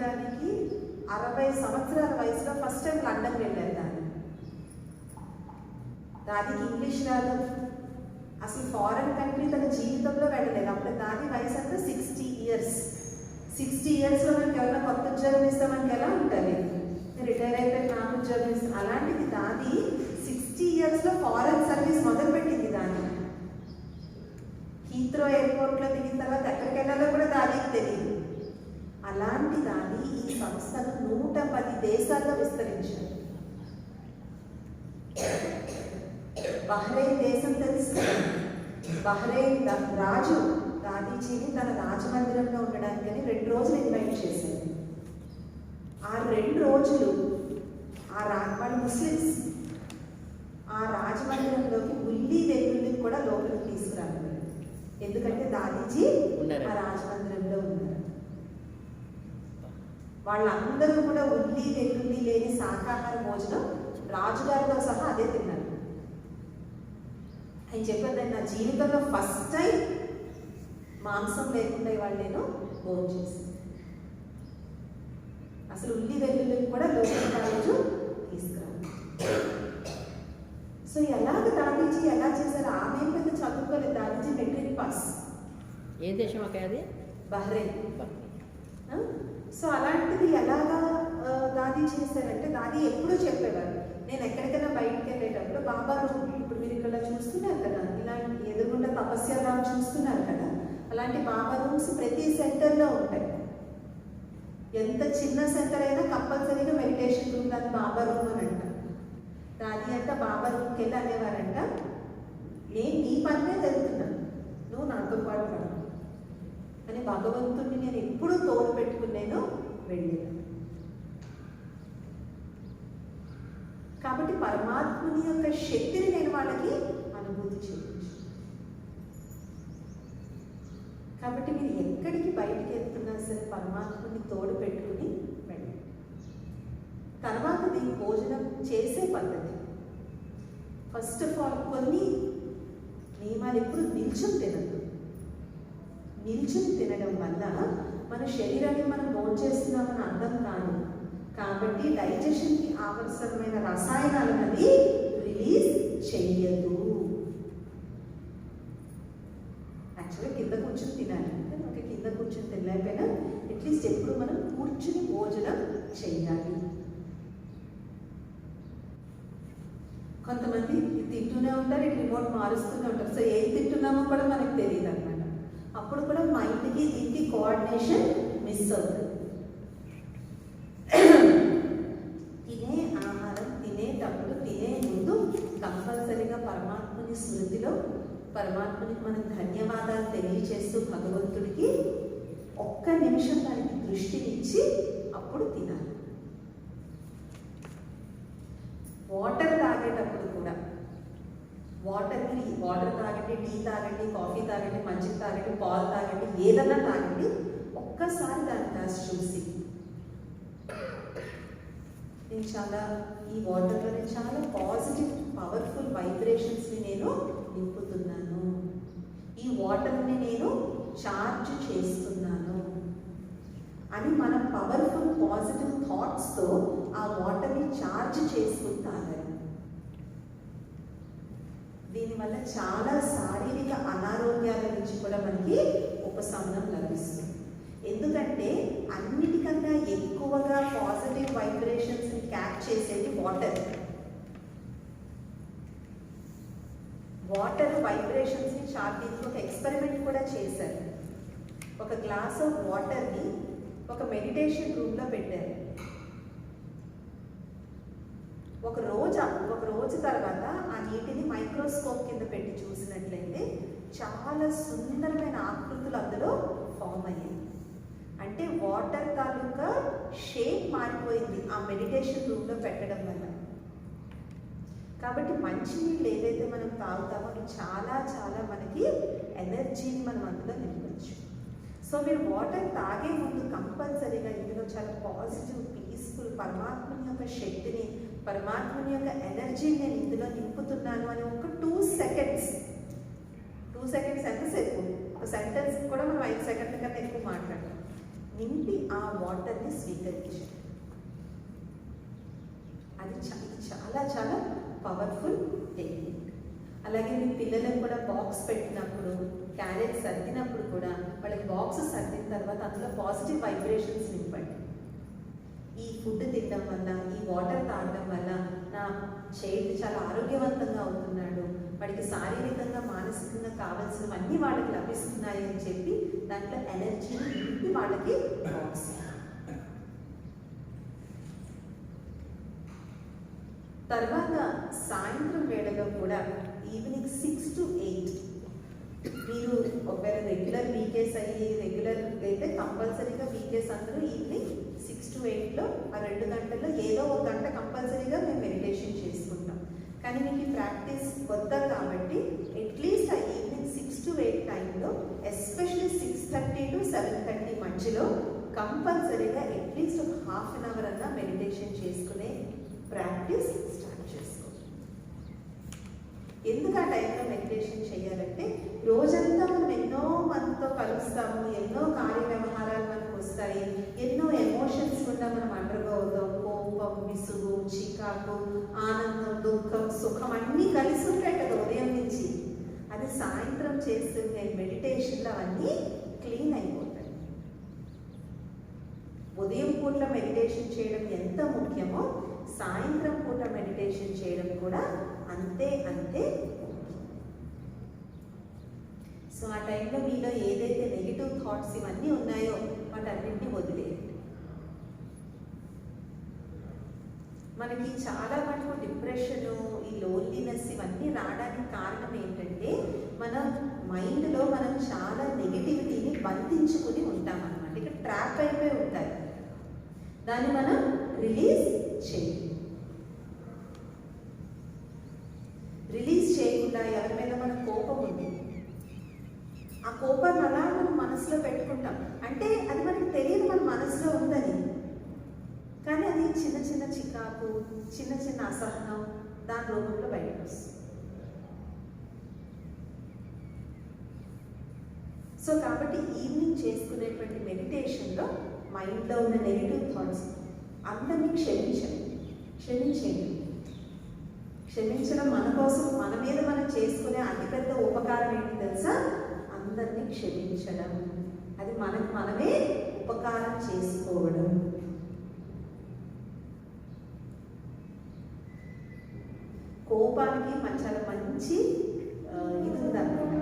దానికి 60 సంవత్సరాల వయసులో ఫస్ట్ టైం లండన్ వెళ్ళారు. దానికి ఇంగ్లీష్ రాదు, అసలు ఫారెన్ కంట్రీ తన జీవితంలో వెళ్ళలేదు. అప్పుడు దాని వయసు అంతా 60 ఇయర్స్. 60 ఇయర్స్లో మనకి ఎవరైనా కొత్త ఉద్యోగం ఇస్తే మనకి ఎలా ఉంటుంది, రిటైర్ అయిపోయి నాకు ఉద్యోగం ఇస్తాం. అలాంటిది దాది 60 ఇయర్స్లో ఫారెన్ సర్వీస్ మొదలుపెట్టింది. దాని హీత్రో ఎయిర్పోర్ట్లో దిగిన తర్వాత ఎక్కడికి వెళ్ళాలో కూడా దానికి తెలియదు. అలాంటి దాని ఈ సంస్థను 110 దేశాల్లో విస్తరించారు. బహ్రెయిన్ దేశం తెలుసు, బహ్రెయిన్ రాజు దాదీజీని తన రాజమందిరంలో ఉండడానికి అని 2 రోజులు ఇన్వైట్ చేశారు. ఆ 2 రోజులు వాళ్ళు ముస్లిమ్స్, ఆ రాజమందిరంలోకి ఉల్లి వెల్లుల్లి కూడా లోపలికి తీసుకురావాలి. ఎందుకంటే దాదీజీ ఆ రాజమందిరంలో ఉన్నారు. వాళ్ళందరూ కూడా ఉల్లి వెల్లుల్లి లేని శాకాహార భోజనం రాజుగారితో సహా అదే తిన్నారు. ఆయన చెప్పారు, నా జీవితంలో ఫస్ట్ టైం మాంసం లేకుండా ఇవాళ నేను భోజనం చేశాను. అసలు ఉల్లి వెల్లుల్లి కూడా లోకల్ కాలేజు తీసుకురావాలి. సో ఎలాగ దాదీజీ ఎలా చేశారు? ఆమె పెద్ద చదువుకోలేదు. Dadiji metric pass. ఏ దేశం అక్క అది? బహ్రెయిన్. సో అలాంటిది ఎలాగా దాది చేశారంటే, దాది ఎప్పుడూ చెప్పేవారు, నేను ఎక్కడికైనా బయటకు వెళ్ళేటప్పుడు బాబా రూమ్, ఇప్పుడు మీరు ఇక్కడ చూస్తున్నారు కదా, ఇలాంటి ఎదురుగుండా తపస్యారావు చూస్తున్నారు కదా, అలాంటి బాబా రూమ్స్ ప్రతి సెంటర్లో ఉంటాయి. ఎంత చిన్న సెంటర్ అయినా కంపల్సరీగా మెడిటేషన్ రూమ్, దాన్ని బాబా రూమ్ అని అంటారు. దాది అంట బాబా రూమ్కి వెళ్ళి అనేవారంట, నేను నీ పనినే జరుగుతున్నాను, నువ్వు నాతో పాటు పడు అని భగవంతుడిని నేను ఎప్పుడూ తోడు పెట్టుకునేను వెళ్ళాను. కాబట్టి పరమాత్ముని యొక్క శక్తిని నేను వాళ్ళకి అనుభూతి చేయించు. కాబట్టి మీరు ఎక్కడికి బయటికి వెళ్తున్నా సరే పరమాత్ముని తోడు పెట్టుకుని వెళ్ళండి. తర్వాతది భోజనం చేసే పద్ధతి. ఫస్ట్ ఆఫ్ ఆల్ కొన్ని నియమాలు. ఎప్పుడు నిల్చుని తినద్దు. నిల్చుని తినడం వల్ల మన శరీరాన్ని మనం భోంచేస్తున్నామని అర్థం కాదు. కాబట్టి డైజెషన్కి అవసరమైన రసాయనాలన్నది రిలీజ్ చెయ్యదు. యాక్చువల్గా కింద కూర్చొని తినాలి. మనకి కింద కూర్చొని తినలేకపోయినా అట్లీస్ట్ ఎప్పుడు మనం కూర్చుని భోజనం చెయ్యాలి. కొంతమంది తింటూనే ఉంటారు, ఇటు రిమోట్ మారుస్తూనే ఉంటారు. సో ఏం తింటున్నామో కూడా మనకు తెలియదు అన్నమాట. అప్పుడు కూడా మైండ్కి దీనికి కోఆర్డినేషన్ మిస్ అవుతుంది. తినే ఆహారం తినేటప్పుడు తినే ముందు కంపల్సరీగా పరమాత్ముని స్మృతిలో పరమాత్మునికి మనం ధన్యవాదాలు తెలియచేస్తూ భగవంతుడికి 1 నిమిషం దానికి దృష్టినిచ్చి అప్పుడు తినాలి. వాటర్ తాగేటప్పుడు కూడా వాటర్ తాగండి, టీ తాగండి, కాఫీ తాగండి, మజ్జిగ తాగండి, పాలు తాగండి, ఏదన్నా తాగండి, ఒక్కసారి దాని గ్లాస్ చూసి నేను ఈ వాటర్లో నేను చాలా పాజిటివ్ పవర్ఫుల్ వైబ్రేషన్స్ని నేను నింపుతున్నాను, ఈ వాటర్ని నేను చార్జ్ చేస్తున్నాను అని మనం పవర్ఫుల్ పాజిటివ్ థాట్స్తో ఆ వాటర్ని చార్జ్ చేస్తూ తాగాలి. దీనివల్ల చాలా శారీరక అనారోగ్యాల నుంచి కూడా మనకి ఉపశమనం లభిస్తుంది. ఎందుకంటే అన్నిటికన్నా ఎక్కువగా పాజిటివ్ వైబ్రేషన్స్ని క్యాచ్ చేసేది వాటర్. వాటర్ వైబ్రేషన్స్ని దీనికి ఒక ఎక్స్పెరిమెంట్ కూడా చేశారు. ఒక గ్లాస్ ఆఫ్ వాటర్ని ఒక మెడిటేషన్ రూమ్లో పెట్టారు. ఒక రోజు తర్వాత ఆ నీటిని మైక్రోస్కోప్ కింద పెట్టి చూసినట్లయితే చాలా సుందరమైన ఆకృతులు అందులో ఫామ్ అయ్యాయి. అంటే వాటర్ తాలూకా షేప్ మారిపోయింది ఆ మెడిటేషన్ రూమ్లో పెట్టడం వల్ల. కాబట్టి మంచినీళ్ళు ఏదైతే మనం తాగుతామో అవి చాలా చాలా మనకి ఎనర్జీని మనం అందులో నింపచ్చు. సో మీరు వాటర్ తాగే ముందు కంపల్సరీగా ఇందులో చాలా పాజిటివ్, పీస్ఫుల్, పరమాత్మని యొక్క శక్తిని, పరమాత్మని యొక్క ఎనర్జీని నేను ఇందులో నింపుతున్నాను అని ఒక 2 సెకండ్స్ ఎంతసేపు, ఒక సెంటెన్స్ కూడా మనం 5 సెకండ్ల కన్నా ఎక్కువ మాట్లాడతాం, నింపి ఆ వాటర్ని స్వీకరించాలి. అది చాలా చాలా పవర్ఫుల్ టెక్నిక్. అలాగే మీ పిల్లలకు కూడా బాక్స్ పెట్టినప్పుడు, క్యారెట్ సర్దినప్పుడు కూడా వాళ్ళకి బాక్స్ సర్దిన తర్వాత అందులో పాజిటివ్ వైబ్రేషన్స్ నింపండి. ఈ ఫుడ్ తినడం వల్ల, ఈ వాటర్ తాగడం వల్ల నా చైల్డ్ చాలా ఆరోగ్యవంతంగా అవుతున్నాడు, వాడికి శారీరకంగా మానసికంగా కావాల్సినవన్నీ వాళ్ళకి లభిస్తున్నాయి అని చెప్పి దాంట్లో ఎనర్జీని నింపి వాళ్ళకి బాక్స్. తర్వాత సాయంత్రం వేళలో కూడా ఈవినింగ్ 6 to 8 మీరు ఒకవేళ రెగ్యులర్ వీకేస్ రెగ్యులర్ అయితే కంపల్సరీగా వీకేస్ అందరూ ఈవినింగ్ 6 to 8లో ఆ 2 గంటల్లో ఏదో 1 గంట కంపల్సరీగా మేము మెడిటేషన్ చేసుకుంటాం. కానీ మీకు ఈ ప్రాక్టీస్ కొత్త కాబట్టి అట్లీస్ట్ ఆ ఈవినింగ్ 6 to 8 టైంలో, ఎస్పెషల్లీ 6:30 to 7:30 మధ్యలో కంపల్సరీగా అట్లీస్ట్ ఒక ½ an hour అన్నా మెడిటేషన్ చేసుకునే ప్రాక్టీస్ స్టార్ట్ చేసుకో. ఎందుకు ఆ టైంలో మెడిటేషన్ చేయాలంటే రోజంతా మనం ఎన్నో మనతో కలుస్తాము, ఎన్నో కార్యవ్యవహారాలు మనకు వస్తాయి, ఎన్నో ఎమోషన్స్ కూడా మనం అండర్గో అవుతాం. కోపం, విసుగు, చికాకు, ఆనందం, దుఃఖం, సుఖం అన్నీ కలిసి ఉంటాయి కదా ఉదయం నుంచి. అది సాయంత్రం చేస్తున్న మెడిటేషన్లో అవన్నీ క్లీన్ అయిపోతాయి. ఉదయం పూట మెడిటేషన్ చేయడం ఎంత ముఖ్యమో సాయంత్రం పూట మెడిటేషన్ చేయడం కూడా అంతే సో ఆ టైంలో మీలో ఏదైతే నెగిటివ్ థాట్స్ ఇవన్నీ ఉన్నాయో వాటన్నింటినీ వదిలేయండి. మనకి చాలా మటుకు డిప్రెషను, ఈ లోన్లీనెస్ ఇవన్నీ రావడానికి కారణం ఏంటంటే మన మైండ్లో మనం చాలా నెగిటివిటీని బంధించుకుని ఉంటామన్నమాట. ఇక్కడ ట్రాప్ అయిపోయి ఉంటాయి. దాన్ని మనం రిలీజ్ చేయకుండా ఎవరి మీద మన కోపం ఉంది, ఆ కోపాన్ని అలా మనం మనసులో పెట్టుకుంటాం. అంటే అది మనకి తెలియదు మన మనసులో ఉందని, కానీ అది చిన్న చిన్న చికాకు, చిన్న చిన్న అసహనం దాని రూపంలో బయటకు వస్తుంది. సో కాబట్టి ఈవినింగ్ చేసుకునేటువంటి మెడిటేషన్లో మైండ్లో ఉన్న నెగిటివ్ థాట్స్ అందరినీ క్షమించడం మన కోసం, మన మీద మనం చేసుకునే అతిపెద్ద ఉపకారం ఏంటి తెలుసా? అందరినీ క్షమించడం. అది మనకు మనమే ఉపకారం చేసుకోవడం. కోపానికి చాలా మంచి ఇది ఉందన్నమాట.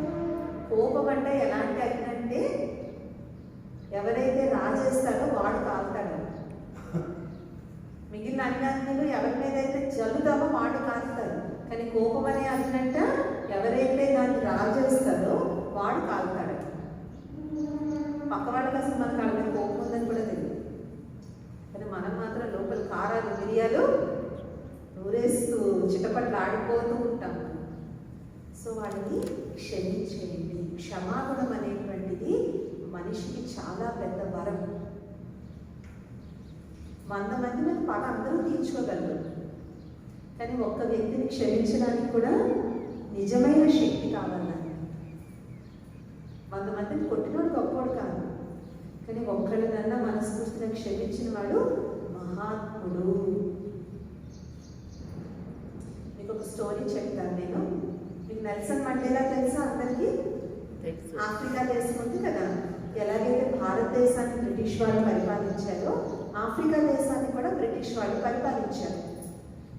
కోపం అంటే ఎలాంటి అయిందంటే ఎవరైతే రాజేస్తాడో వాడు కాలుతాడు, మిగిలిన అన్యాన్యులు ఎవరి మీద అయితే జల్లుతామో వాడు కాలుతారు. కానీ కోపం అనే అన్నంట ఎవరైతే దాన్ని రాజేస్తాడో వాడు కాలుతాడు. పక్క వాళ్ళకి అసలు మనకు వాళ్ళ కోపం ఉందని కూడా తెలియదు, కానీ మనం మాత్రం లోపల కారాలు, మిరియాలు నూరేస్తూ చిటపట్లు ఆడిపోతూ ఉంటాం. సో వాళ్ళని క్షమించేయండి. క్షమాగుణం అనేటువంటిది మనిషికి చాలా పెద్ద వరం. 100 మంది మీద పగ అందరూ తీర్చుకోగలరు, కానీ ఒక్క వ్యక్తిని క్షమించడానికి కూడా నిజమైన శక్తి కావాలని. 100 మందిని కొట్టినోడు గొప్పోడు కాదు, కానీ ఒక్కడినన్నా మనస్ఫూర్తిగా క్షమించిన వాడు మహాత్ముడు. మీకు ఒక స్టోరీ చెప్తాను నేను. మీకు నెల్సన్ మండేలా తెలుసా అందరికీ? ఆఫ్రికా దేశం ఉంది కదా, ఎలాగైతే భారతదేశాన్ని బ్రిటిష్ వాళ్ళు పరిపాలించారో ఆఫ్రికా దేశాన్ని కూడా బ్రిటిష్ వాళ్ళు పరిపాలించారు.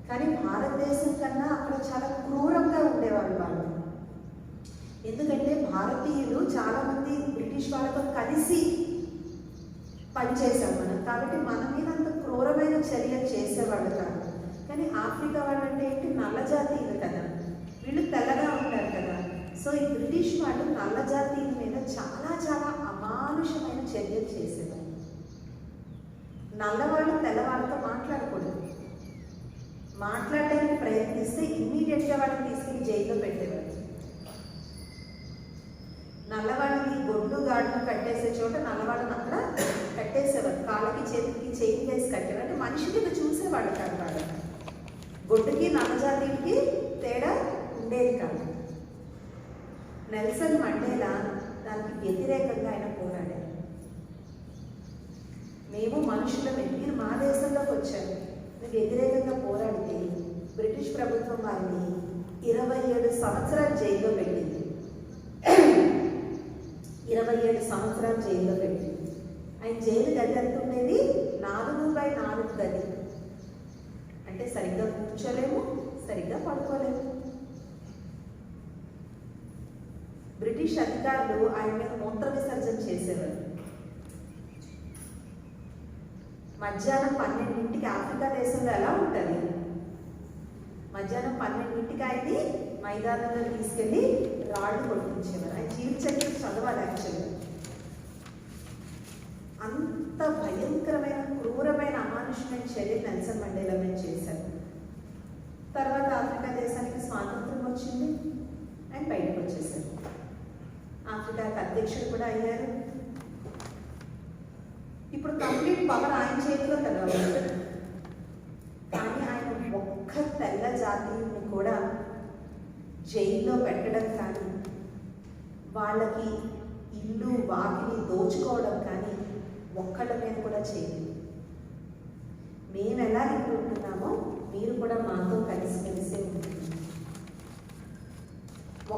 కానీ భారతదేశం కన్నా అక్కడ చాలా క్రూరంగా ఉండేవాళ్ళు వాళ్ళు. ఎందుకంటే భారతీయులు చాలామంది బ్రిటిష్ వాళ్ళతో కలిసి పనిచేశాం మనం, కాబట్టి మన మీద అంత క్రూరమైన చర్యలు చేసేవాళ్ళు కాదు. కానీ ఆఫ్రికా వాళ్ళు అంటే ఏంటి, నల్ల జాతీయులు కదా, వీళ్ళు తెల్లగా ఉంటారు కదా. సో ఈ బ్రిటిష్ వాళ్ళు నల్ల జాతీయుల మీద చాలా చాలా అమానుషమైన చర్యలు చేసేవారు. నల్లవాళ్ళు తెల్లవాళ్ళతో మాట్లాడకూడదు. మాట్లాడడానికి ప్రయత్నిస్తే ఇమ్మీడియట్గా వాళ్ళని తీసుకెళ్ళి జైల్లో పెట్టేవారు. నల్లవాళ్ళని గొడ్డు గాడును కట్టేసే చోట నల్లవాళ్ళని అక్కడ కట్టేసేవారు. కాళ్ళకి చేతికి చైన్ వేసి కట్టేవారు. అంటే మనిషి మీద చూసేవాళ్ళు కాదు వాళ్ళు. గొడ్డుకి నల్లజాతికి తేడా ఉండేది కాదు. నెల్సన్ మండేలా దానికి వ్యతిరేకంగా ఆయన పోరాడారు. మేము మనుషులమే, మీరు మా దేశంలోకి వచ్చారు, మీరు వ్యతిరేకంగా పోరాడితే బ్రిటిష్ ప్రభుత్వం వారిని 27 సంవత్సరాలు జైల్లో పెట్టింది. 27 సంవత్సరాలు జైల్లో పెట్టింది. ఆయన జైలు గది ఎంత ఉండేది? 4x4 గది. అంటే సరిగ్గా కూర్చోలేము, సరిగ్గా పడుకోలేము. బ్రిటిష్ అధికారులు ఆయన మీద మూత్ర విసర్జన చేసేవారు. మధ్యాహ్నం 12ంటికి ఆఫ్రికా దేశంలో ఎలా ఉంటుంది? మధ్యాహ్నం 12ంటికి ఆయన్ని మైదానంలో తీసుకెళ్ళి రాళ్ళు కొట్టించేవారు. ఆయన జీవిత చరిత్ర చదవాలి యాక్చువల్గా. అంత భయంకరమైన క్రూరమైన అమానుషమైన చర్య నెల్సన్ మండేలా మీద చేశారు. తర్వాత ఆఫ్రికా దేశానికి స్వాతంత్రం వచ్చింది, ఆయన బయటకు వచ్చేసారు. ఆఫ్రికాకి అధ్యక్షుడు కూడా అయ్యారు. ఇప్పుడు కంప్లీట్ పవర్ ఆయన చేతిలో కదా. కానీ ఆయన ఒక్క తెల్ల జాతీయుని కూడా జైల్లో పెట్టడం కానీ, వాళ్ళకి ఇల్లు వాకిలి దోచుకోవడం కానీ ఒక్కళ్ళ మీద కూడా చేయలేదు. మేము ఎలా ఇప్పుడు ఉంటున్నామో మీరు కూడా మాతో కలిసి ఉంటున్నారు.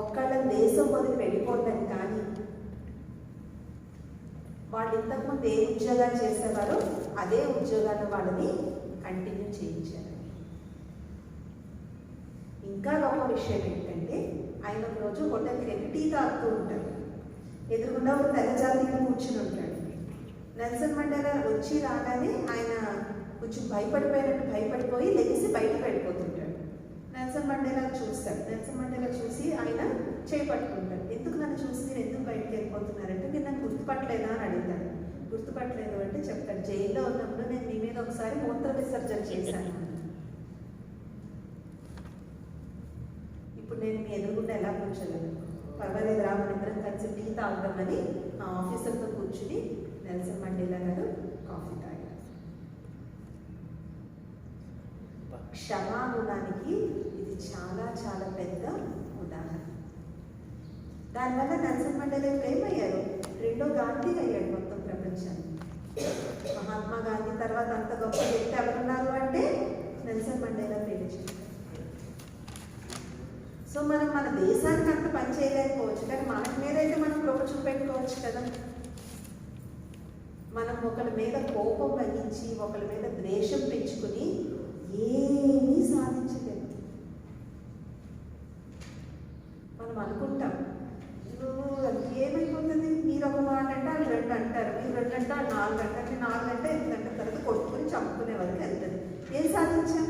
ఒక్కళ్ళ దేశం వదిలి వెళ్ళిపోవడం కానీ, వాళ్ళు ఇంతకుముందు ఏ ఉద్యోగాలు చేసేవారో అదే ఉద్యోగాలు వాళ్ళని కంటిన్యూ చేయించారు. ఇంకా గొప్ప విషయం ఏంటంటే, ఆయన ఒక రోజు హోటల్కి వెళ్ళి టీ తాగుతూ ఉంటారు. ఎదురుగుండా ఒక తెల్ల జాతీయుడు కూర్చుని ఉంటాడు. నెల్సన్ మండేలా వచ్చి రాగానే ఆయన కొంచెం భయపడిపోయి లెగిసి బయటకు వెళ్ళిపోతుంటాడు. నెల్సన్ మండేలా చూస్తాడు. నెల్సన్ మండేలా చూసి ఆయన చేపట్టుకుంటాడు. ఎందుకు నన్ను చూసి మీరు ఎందుకు బయటకు వెళ్ళిపోతున్నారంటే, మీరు నన్ను గుర్తుపట్టలేదా అని అడుగుతాడు. గుర్తుపట్టలేదు అంటే చెప్తాడు, జైల్లో ఉన్నప్పుడు నేను మీ మీద ఒకసారి మూత్ర విసర్జన చేశాను. ఇప్పుడు నేను మీ ఎదురుగుండా ఎలా కూర్చోలేదు? పర్వాలేదు రా, మన ఇద్దరం కలిసి టీ తాగుతామని ఆ ఆఫీసర్తో కూర్చుని నెల్సన్ మండేలా గారు కాఫీ తాగారు. క్షమాగుణానికి ఇది చాలా చాలా పెద్ద ఉదాహరణ. దానివల్ల నెల్సన్ మండేలా ఏమయ్యారు? రెండో గాంధీ అయ్యాడు మొత్తం ప్రపంచాన్ని. మహాత్మా గాంధీ తర్వాత అంత గొప్ప వ్యక్తి ఎవరున్నారు అంటే నెల్సన్ మండేలా పేరు చెప్పారు. సో మనం మన దేశానికి అంత పని చేయలేకపోవచ్చు, కానీ మన మీదైతే మనం ప్రోగ చూపెట్టుకోవచ్చు కదా. మనం ఒకరి మీద కోపం వహించి ఒకరి మీద ద్వేషం పెంచుకుని ఏమీ సాధించలేదు. మనం అనుకుంటాం ఏమైపోతుంది, మీరు ఒక మాట అంటే వాళ్ళు 2 అంటారు, మీరు 2 అంటే వాళ్ళు 4 అంటారు, 4 అంటే ఎందుకంటే తర్వాత కొట్టుకుని చంపుకునే వరకు వెళ్తుంది. ఏం సాధించాం?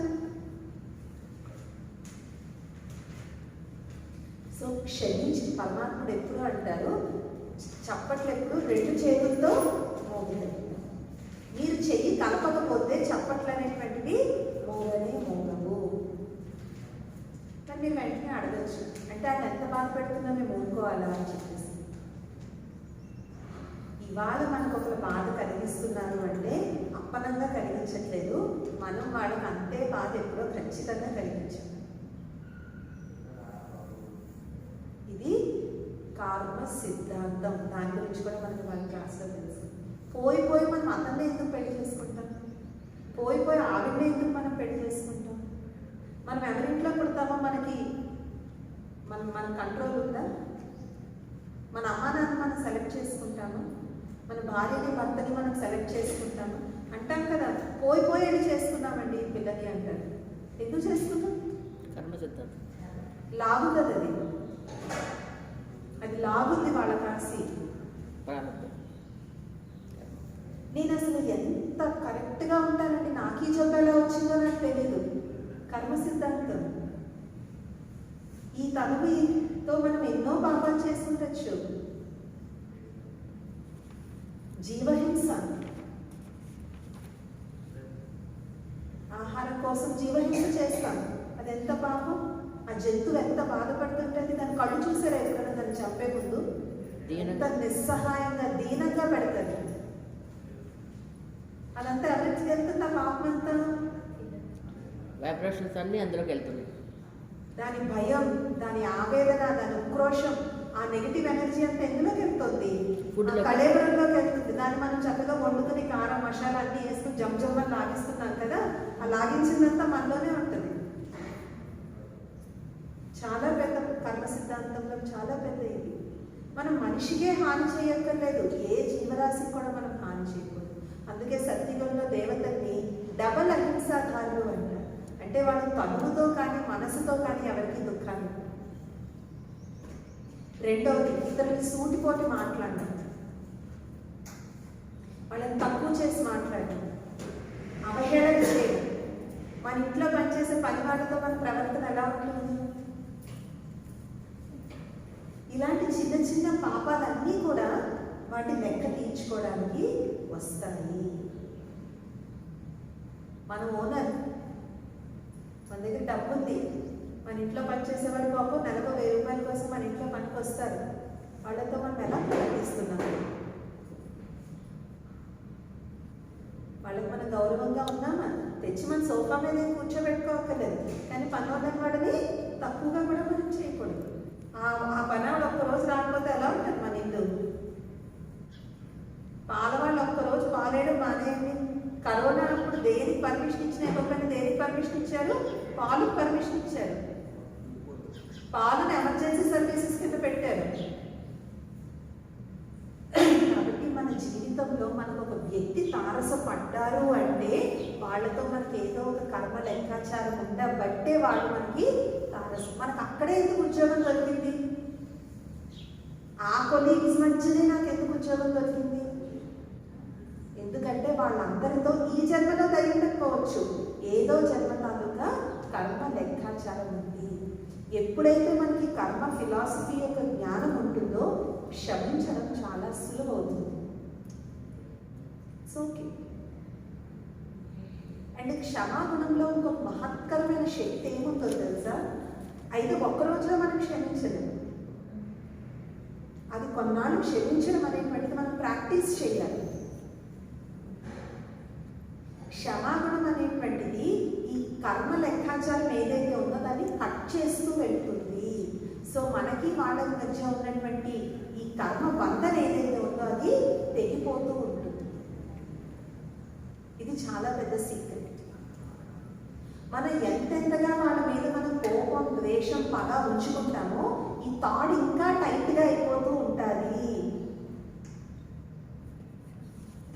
సో క్షమించి పరమాత్ముడు ఎప్పుడు అంటారు, చప్పట్లు ఎప్పుడు 2 చేతులతో మోగుతాయి. మీరు చెయ్యి కలపకపోతే చప్పట్లు అనేటువంటివి మోగవు. కానీ మీరు వెంటనే అడగచ్చు, అంటే ఆయన ఎంత బాధ పెడుతున్నా మేము ఊరుకోవాలా అని చెప్పేసి. ఇవాళ మనకు ఒకరు బాధ కలిగిస్తున్నారు అంటే అప్పనంగా కలిగించట్లేదు, మనం వాళ్ళకి అంతే బాధ ఎప్పుడో ఖచ్చితంగా కలిగించాం. ఇది కర్మ సిద్ధాంతం. దాని గురించి కూడా మనకి వాళ్ళ క్లాస్లో తెలుసు. పోయి మనం అతన్నే ఎందుకు పెళ్లి చేసుకుంటాం? పోయి ఆవిడనే ఎందుకు మనం పెళ్లి చేసుకుంటాం? మనం ఎవరింట్లో పుడతామో మన కంట్రోల్ ఉందా? మన అమ్మా నాన్న మనం సెలెక్ట్ చేసుకుంటాము, మన భార్యని భర్తని మనం సెలెక్ట్ చేసుకుంటాము అంటాం కదా. పోయి వెళ్ళి చేసుకున్నామండి ఈ పిల్లని అంటారు. ఎందుకు చేసుకున్నాం? కర్మ సిద్ధాంతం లాగుతుంది, అది లాగుంది వాళ్ళ కాసి. నేను అసలు ఎంత కరెక్ట్గా ఉంటానండి, నాకు ఈ జబ్బు ఎలా వచ్చిందో నాకు తెలియదు. కర్మ సిద్ధాంతం. ఈ తనువుతో మనం ఎన్నో పాపాలు చేసుకుంటచ్చు. జీవహింస, కోసం జీవహింస చేస్తాం. అది ఎంత పాపం. ఆ జంతువు ఎంత బాధపడుతుంటుంది. దాని కళ్ళు చూసారా ఎక్కడ దాన్ని చంపే ముందు ఎంత నిస్సహాయంగా దీనంగా పెడతారు. అదంతా ఎవరికి వెళ్తుంది ఆ పాపం అంతా? వైబ్రేషన్స్ అన్నీ అందులోకి వెళ్తున్నాయి. దాని భయం, దాని ఆవేదన, దాని ఉక్రోషం, ఆ నెగిటివ్ ఎనర్జీ అంతా ఎందులోకి వెళ్తుంది? కళేబరంలోకి వెళ్తుంది. దాన్ని మనం చక్కగా వండుకుని కారం మసాలా అన్నీ వేసుకుని జమ్జమ్మని లాగిస్తున్నాం కదా, ఆ లాగించిందంతా మనలోనే ఉంటుంది. చాలా పెద్ద కర్మ సిద్ధాంతంలో చాలా పెద్ద ఇది. మనం మనిషికే హాని చేయక్కర్లేదు, ఏ జీవరాశికి కూడా మనం హాని చేయకూడదు. అందుకే సత్యుగంలో దేవతల్ని డబల్ అహింసాధారులు అంటారు. అంటే వాళ్ళు తనువుతో కానీ మనసుతో కానీ ఎవరికి దుఃఖాన్ని. రెండవది, ఇతరులు సూటిపోటి మాట్లాడడం, వాళ్ళని తక్కువ చేసి మాట్లాడడం, అవహేళన చేయడం. మన ఇంట్లో పనిచేసే పని వాళ్ళతో మన ప్రవర్తన ఎలా ఉంటుంది? ఇలాంటి చిన్న చిన్న పాపాలన్నీ కూడా వాటి లెక్క తీర్చుకోవడానికి వస్తాయి. మన ఓనర్, మన దగ్గర డబ్బు ఉంది, మన ఇంట్లో పనిచేసేవాడు పాపం నెలకు 1000 రూపాయల కోసం మన ఇంట్లో పనికి వస్తారు. వాళ్ళతో మనం ఎలా ప్రవర్తిస్తున్నాము? వాళ్ళకి మనం గౌరవంగా ఉన్నామా? తెచ్చి మన సోఫా మీద కూర్చోబెట్టుకోవక్కర్లేదు, కానీ పని వాళ్ళని వాడిని తక్కువగా కూడా మనం చేయకూడదు. ఆ పని వాడు ఒక్కరోజు రాకపోతే ఎలా ఉంటుంది మన ఇల్లు? పాలవాళ్ళు ఒక్కరోజు పాలేయడం మానేయండి. కరోనా అప్పుడు దేనికి పర్మిషన్ ఇచ్చిన ఇవ్వకుండా దేనికి పర్మిషన్ ఇచ్చారు? పాలకు పర్మిషన్ ఇచ్చారు. పాలను ఎమర్జెన్సీ సర్వీసెస్ కింద పెట్టారు. కాబట్టి మన జీవితంలో మనకు ఒక వ్యక్తి తారసపడ్డారు అంటే వాళ్ళతో మనకి ఏదో ఒక కర్మ లెక్కాచారం ఉండబట్టే వాళ్ళు మనకి తారసం. మనకు అక్కడే ఎందుకు ఉద్యోగం దొరికింది? ఆ కొలీగ్స్ మధ్యనే నాకు ఎందుకు ఉద్యోగం దొరికింది? ఎందుకంటే వాళ్ళందరితో ఈ జన్మలో తగిలిపోవచ్చు, ఏదో జన్మ తాలూకా కర్మ లెక్కాచారం ఉంది. ఎప్పుడైతే మనకి కర్మ ఫిలాసఫీ యొక్క జ్ఞానం ఉంటుందో క్షమించడం చాలా సులువవుతుంది. ఓకే. అండ్ క్షమాగుణంలో ఇంకొక మహత్కరమైన శక్తి ఏముంటుందో తెలుసా? అయితే ఒక్కరోజులో మనం క్షమించలేము. అది కొన్నాళ్ళు క్షమించడం అనేటువంటిది మనం ప్రాక్టీస్ చేయాలి. క్షమాగుణం అనేటువంటిది ఈ కర్మ లెక్కాచారం ఏదైతే ఉందో దాన్ని కట్ చేస్తూ వెళ్తుంది. సో మనకి వాళ్ళ మధ్య ఉన్నటువంటి ఈ కర్మ బంధన ఏదైతే ఉందో అది తెగిపోతూ ఉంటుంది. ఇది చాలా పెద్ద సీక్రెట్. మనం ఎంతెంతగా వాళ్ళ మీద మనం కోపం, ద్వేషం, పగ ఉంచుకుంటామో ఈ తాడు ఇంకా టైట్గా అయిపోతూ ఉంటుంది.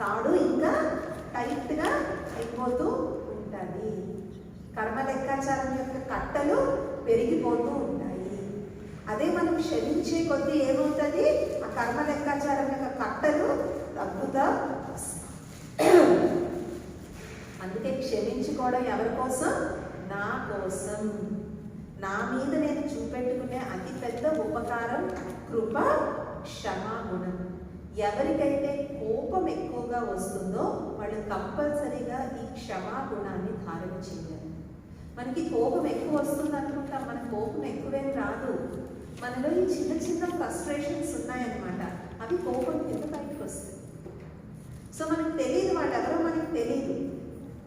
తాడు ఇంకా టైట్గా అయిపోతూ ఉంటుంది. కర్మ లెక్కాచారం యొక్క కట్టలు పెరిగిపోతూ ఉంటాయి. అదే మనం క్షమించే కొద్దీ ఏమవుతుంది? ఆ కర్మ లెక్కాచారం యొక్క కట్టలు తగ్గుతా. అందుకే క్షమించుకోవడం ఎవరి కోసం? నా కోసం. నా మీద నేను చూపెట్టుకునే అతిపెద్ద ఉపకారం కృప, క్షమాగుణం. ఎవరికైతే కోపం ఎక్కువగా వస్తుందో వాళ్ళు కంపల్సరీగా ఈ క్షమాగుణాన్ని ధారణ చేయాలి. మనకి కోపం ఎక్కువ వస్తుంది అనుకుంటాం, మన కోపం ఎక్కువేం రాదు. మనలో ఈ చిన్న చిన్న ఫ్రస్ట్రేషన్స్ ఉన్నాయన్నమాట, అవి కోపం కింద బయటకు వస్తాయి. సో మనకు తెలియదు, వాళ్ళు ఎవరో మనకు తెలియదు.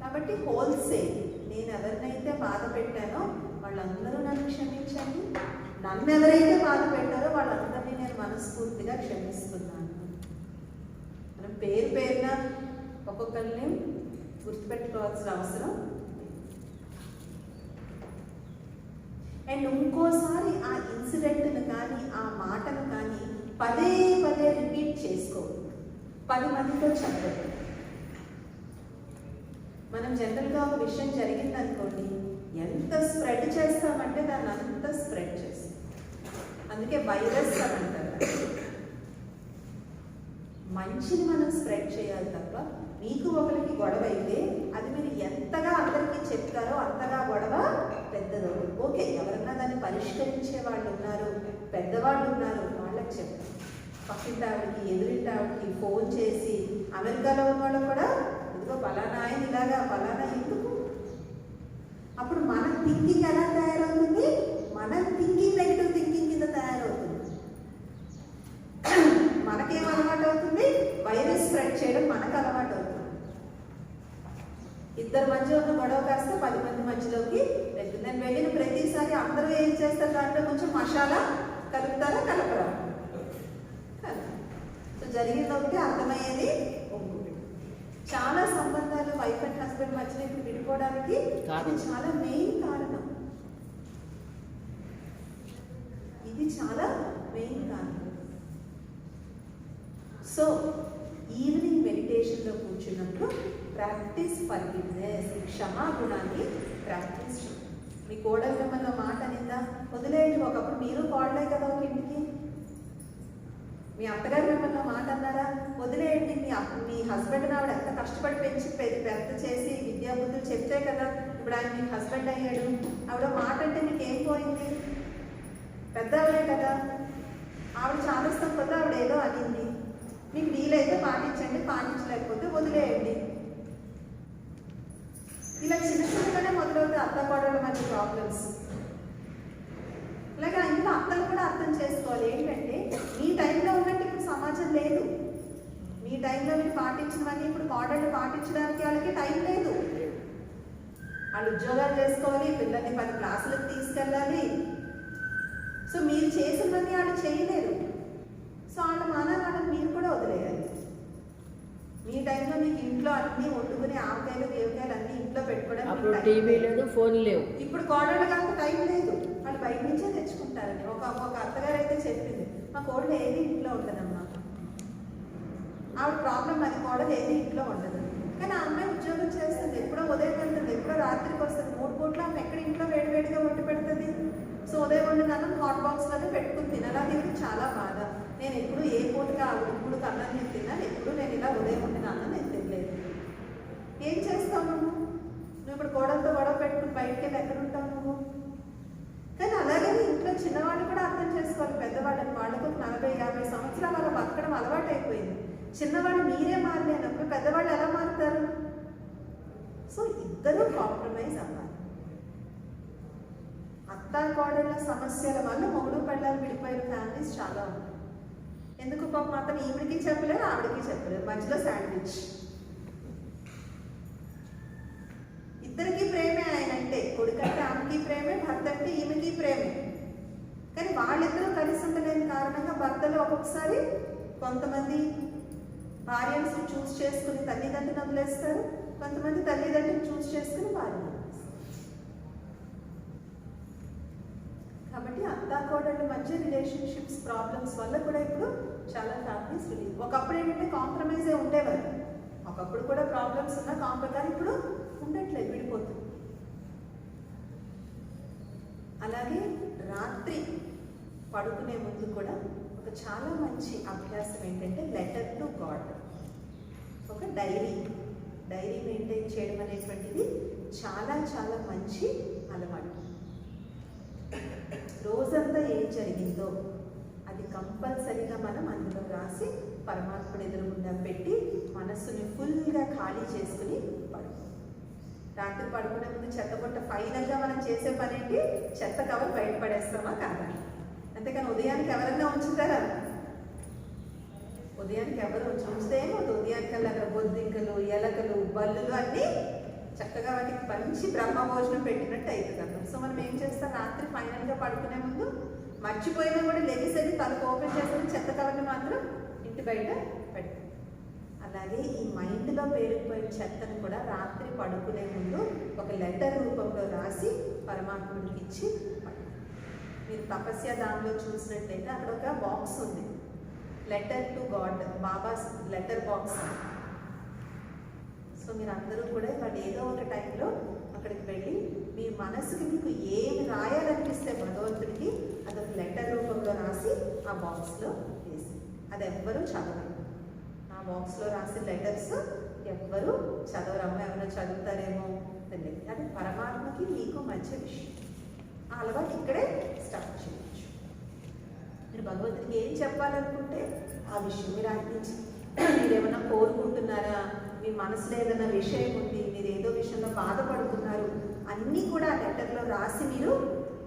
కాబట్టి హోల్సేల్ నేను ఎవరినైతే బాధ పెట్టానో వాళ్ళందరూ నన్ను క్షమించండి, నన్ను ఎవరైతే బాధ పెట్టారో వాళ్ళందరినీ నేను మనస్ఫూర్తిగా క్షమిస్తున్నాను. మనం పేరు పేరున ఒక్కొక్కరిని గుర్తుపెట్టుకోవాల్సిన అవసరం. అండ్ ఇంకోసారి ఆ ఇన్సిడెంట్ను కానీ ఆ మాటను కానీ పదే పదే రిపీట్ చేసుకోవద్దు, 10 మందితో చెప్పదు. మనం జనరల్గా ఒక విషయం జరిగిందనుకోండి, ఎంత స్ప్రెడ్ చేస్తామంటే దాన్ని అంత స్ప్రెడ్ చేస్తాం. అందుకే వైరస్ అని అంటారు. మంచిని మనం స్ప్రెడ్ చేయాలి తప్ప మీకు ఒకరికి గొడవ అయితే అది మీరు ఎంతగా అందరికీ చెప్తారో అంతగా గొడవ పెద్దదవుతుంది. ఓకే, ఎవరన్నా దాన్ని పరిష్కరించే వాళ్ళు ఉన్నారు, పెద్దవాళ్ళు ఉన్నారు, వాళ్ళకి చెప్తారు. పక్కింటి ఆవిడకి, ఎదురింటి ఆవిడకి ఫోన్ చేసి, అమెరికాలో ఉన్న వాళ్ళు కూడా ఇదిగో పలానా ఆయన ఇలాగా, పలానా ఎందుకు అప్పుడు మన థింకింగ్ ఎలా తయారవుతుంది? మన థింకింగ్ నెగిటివ్ థింకింగ్ కింద తయారవుతుంది. మనకేం అలవాటు అవుతుంది? వైరస్ స్ప్రెడ్ చేయడం మనకు అలవాటు అవుతుంది. ఇద్దరు మధ్య ఉన్న గొడవ కాస్త 10 మంది మధ్యలోకి వెళ్తుంది. నేను వెళ్ళిన ప్రతిసారి అందరూ ఏం చేస్తారు? దాంట్లో కొంచెం మసాలా కలుపుతారా, కలపరా? సో జరిగింది ఒకటి, అర్థమయ్యేది ఇంకొకటి. చాలా సంబంధాలు వైఫ్ అండ్ హస్బెండ్ మధ్యలో ఇప్పుడు విడిపోవడానికి అది చాలా మెయిన్ కారణం. ఇది చాలా మెయిన్ కారణం. సో ఈవినింగ్ మెడిటేషన్లో కూర్చున్నప్పుడు ప్రాక్టీస్ ఫర్గివ్నెస్, క్షమాగుణాన్ని ప్రాక్టీస్ చేయండి. మీ కోడలు మిమ్మల్ని మాట అనిందా? వదిలేయండి. ఒకప్పుడు మీరు కోడలే కదా ఒక ఇంటికి. మీ అత్తగారు మిమ్మల్ని మాట అన్నారా? వదిలేయండి. మీ హస్బెండ్ ఆవిడ ఎంత కష్టపడి పెంచి పెద్ద చేసి విద్యాబుద్ధులు చెప్తే కదా ఇప్పుడు ఆయన మీ హస్బెండ్ అయ్యాడు. ఆవిడ మాట అంటే మీకు ఏం పోయింది? పెద్ద ఆవిడే కదా. ఆవిడ చాదస్తం కొద్ది ఆవిడ ఏదో అనింది. మీకు వీలైతే పాటించండి, పాటించలేకపోతే వదిలేయండి. ఇలా చిన్న చిన్నగానే మొదలవుతాయి అత్త కోడళ్ళ మధ్య ప్రాబ్లమ్స్. అలాగే ఇంట్లో అత్తలు కూడా అర్థం చేసుకోవాలి. ఏంటంటే మీ టైంలో ఉన్నట్టు ఇప్పుడు సమాజం లేదు. మీ టైంలో మీరు పాటించినవన్నీ ఇప్పుడు కోడళ్ళు పాటించడానికి వాళ్ళకి టైం లేదు. వాళ్ళు ఉద్యోగాలు చేసుకోవాలి, పిల్లల్ని 10 క్లాసులకు తీసుకెళ్ళాలి. సో మీరు చేసినవన్నీ వాళ్ళు చేయలేరు. సో వాళ్ళ మానాలను మీరు కూడా వదిలేయాలి. మీ టైంలో మీకు ఇంట్లో అన్ని వండుకుని ఆవకాయలు దేవకాయలు అన్ని ఇంట్లో పెట్టుకోవడం. టీవీ లేదు, ఫోన్ లేవు. ఇప్పుడు కోడళ్ళు కాక టైం లేదు, వాళ్ళు బయట నుంచే తెచ్చుకుంటారని. ఒక అత్తగారు అయితే చెప్పింది, మా కోడలు ఏది ఇంట్లో ఉండదమ్మా. ఆవిడ ప్రాబ్లం, అది కోడలు ఏది ఇంట్లో ఉండదు. కానీ ఆ అమ్మాయి ఉద్యోగం చేస్తుంది, ఎప్పుడో ఉదయం వెళ్తుంది, ఎప్పుడో రాత్రికి వస్తుంది. 3 పూట్ల ఆమె ఎక్కడ ఇంట్లో వేడివేడిగా వండి పెడుతుంది. సో ఉదయం వండిన అన్నం హాట్ బాక్స్లోనే పెట్టుకుని తినడానికి ఇది చాలా బాధ. నేను ఎప్పుడు ఏ పూటగా ఇప్పుడు అన్నం నేను తిన్నాను, ఎప్పుడు నేను ఇలా ఉదయం వండిన అన్నం నేను తినలేదు. ఏం చేస్తావు నువ్వు? ఇప్పుడు కోడలతో గొడవ పెట్టుకుని బయటకి వెళ్ళి ఎక్కడ ఉంటావు నువ్వు? కానీ అలాగే ఇంట్లో చిన్నవాళ్ళు కూడా అర్థం చేసుకోవాలి. పెద్దవాళ్ళని వాళ్ళకు 40-50 సంవత్సరాలు అలా బతకడం అలవాటు అయిపోయింది. చిన్నవాళ్ళు మీరే మారలేనప్పుడు పెద్దవాళ్ళు ఎలా మారుతారు? సో ఇద్దరు కాంప్రమైజ్ అవ్వాలి. అత్త కోడళ్ళ సమస్యల వల్ల మొగుడు పెళ్ళాలు విడిపోయిన ఫ్యామిలీస్ చాలా ఉన్నాయి. ఎందుకు? పాపం అతను ఈవిడికి చెప్పలేరు, ఆవిడకి చెప్పలేరు, మధ్యలో శాండ్విచ్. ఇద్దరికి ప్రేమే. ఆయన అంటే కొడుకంటే ఆమెకి ప్రేమే, భర్త అంటే ఈమెకి ప్రేమే. కానీ వాళ్ళిద్దరూ కలిసి ఉండలేని కారణంగా భర్తలు ఒక్కొక్కసారి కొంతమంది భార్యను చూస్ చేసుకుని తల్లిదండ్రులు వదిలేస్తారు, కొంతమంది తల్లిదండ్రులు చూస్ చేసుకుని భార్యను వదిలేస్తారు. కాబట్టి అత్తా కోడళ్ళ మధ్య రిలేషన్షిప్స్ ప్రాబ్లమ్స్ వల్ల కూడా ఇప్పుడు చాలా ఫ్యామిలీస్ రిలీవ్. ఒకప్పుడు ఏంటంటే కాంప్రమైజే ఉండేవారు. ఒకప్పుడు కూడా ప్రాబ్లమ్స్ ఉన్న కాంప్రమైజ్ ఇప్పుడు ఉండట్లేదు, విడిపోతుంది. అలాగే రాత్రి పడుకునే ముందు కూడా ఒక చాలా మంచి అభ్యాసం ఏంటంటే లెటర్ టు గాడ్, ఒక డైరీ మెయింటైన్ చేయడం అనేటువంటిది చాలా చాలా మంచి అలవాటు. రోజంతా ఏం జరిగిందో అది కంపల్సరీగా మనం అందులో రాసి పరమాత్ముడు ఎదురుగుండా పెట్టి మనస్సుని ఫుల్గా ఖాళీ చేసుకుని పడుకో. రాత్రి పడుకునే ముందు చెత్తబుట్ట ఫైనల్గా మనం చేసే పని ఏంటి? చెత్త కవర్ బయటపడేస్తామా కాదా? అంతేకాని ఉదయానికి ఎవరన్నా ఉంచుతారా? ఉదయానికి ఎవరు ఉంచితే ఏమవుతుంది? ఉదయానికల్లా అక్కడ బొద్దింకలు, ఎలకలు, బల్లులు అన్నీ చక్కగా వాటికి మంచి బ్రహ్మ భోజనం పెట్టినట్టు అవుతుంది అన్నమాట. సో మనం ఏం చేస్తాం? రాత్రి ఫైనల్గా పడుకునే ముందు మర్చిపోయినా కూడా లెగిసేది తలకు ఓపెన్ చేసుకుని చెత్త కవర్ని మాత్రం ఇంటి బయట పెట్టు. అలాగే ఈ మైండ్లో పేరుకుపోయిన చెత్తను కూడా రాత్రి పడుకునే ముందు ఒక లెటర్ రూపంలో రాసి పరమాత్ముడికి ఇచ్చి పడుకు. మీరు తపస్య దానిలో చూసినట్లయితే అక్కడ ఒక బాక్స్ ఉంది, letter to God, babas letter box. So మీరు అందరూ కూడా వాళ్ళు ఏదో ఒక టైంలో అక్కడికి వెళ్ళి మీ మనసుకి మీకు ఏమి రాయాలనిపిస్తే భగవంతుడికి అదొక లెటర్ రూపంలో రాసి ఆ బాక్స్లో వేసి, అది ఎవ్వరూ చదవరు. ఆ బాక్స్లో రాసిన లెటర్స్ ఎవ్వరూ చదవరమ్మ, ఎవరైనా చదువుతారేమో తెలియదు. అది పరమాత్మకి మీకు మంచి విషయం. ఆ అలవాటు ఇక్కడే స్టార్ట్ చేయవచ్చు. మీరు భగవంతుడికి ఏం చెప్పాలనుకుంటే ఆ విషయం మీరు అనిపించి, మీరు ఏమైనా కోరుకుంటున్నారా, మీ మనసులో ఏదైనా విషయం ఉంది, మీరు ఏదో విషయంలో బాధపడుతున్నారు, అన్నీ కూడా ఆ లెటర్లో రాసి మీరు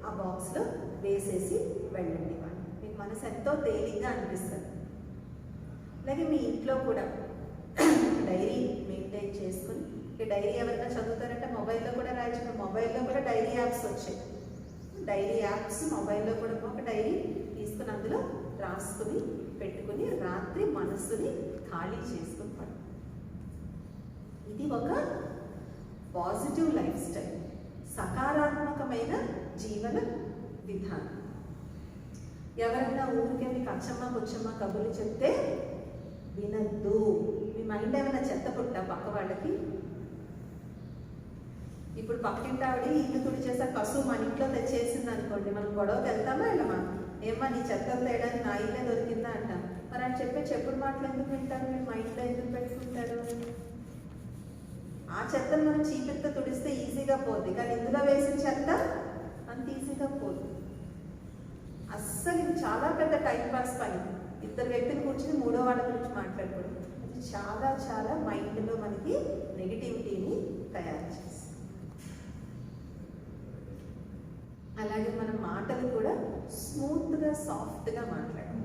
ఆ బాక్స్లో వేసేసి వెళ్ళండి. మీకు మనసు ఎంతో తేలిగ్గా అనిపిస్తుంది. అలాగే మీ ఇంట్లో కూడా డైరీ మెయింటైన్ చేసుకుని, డైరీ ఎవరైనా చదువుతారంటే మొబైల్లో కూడా రాయొచ్చు. మొబైల్లో కూడా డైరీ యాప్స్ వచ్చాయి. డైరీ యాప్స్ మొబైల్లో కూడా ఒక డైరీ తీసుకుని అందులో రాసుకుని పెట్టుకుని రాత్రి మనస్సుని ఖాళీ చేసుకుని పడు. ఇది ఒక పాజిటివ్ లైఫ్ స్టైల్, సకారాత్మకమైన జీవన విధానం. ఎవరైనా ఊరికే మీకు అచ్చమ్మ పుచ్చమ్మ కబుర్లు చెప్తే వినద్దు. మీ మైండ్ ఏమైనా చెత్త పుట్ట పక్క వాళ్ళకి. ఇప్పుడు పక్కింటి ఆవిడ ఇల్లు తుడిచేసా కసు మన ఇంట్లో తెచ్చేసింది అనుకోండి, మనం గొడవకి వెళ్తామా వెళ్ళమా? ఏమ్మా నీ చెత్తలు తేయడానికి నా ఇల్లే దొరికిందా అంటాం. మరి అని చెప్పే చెప్పుడు మాటలు ఎందుకు వింటారు? మీరు మైండ్లో ఎందుకు పెట్టుకుంటారు? ఆ చెత్తను మనం చీపిరితో తుడిస్తే ఈజీగా పోద్ది, కానీ ఇందులో వేసిన చెత్త అంత ఈజీగా పోదు. అస్సలు ఇది చాలా పెద్ద టైంపాస్ పని. ఇద్దరు వ్యక్తులు కూర్చుని మూడో వాళ్ళ గురించి మాట్లాడుకోవడం, అది చాలా చాలా మైండ్లో మనకి నెగిటివిటీని తయారు చేస్తుంది. అలాగే మన మాటలు కూడా స్మూత్గా సాఫ్ట్గా మాట్లాడాలి.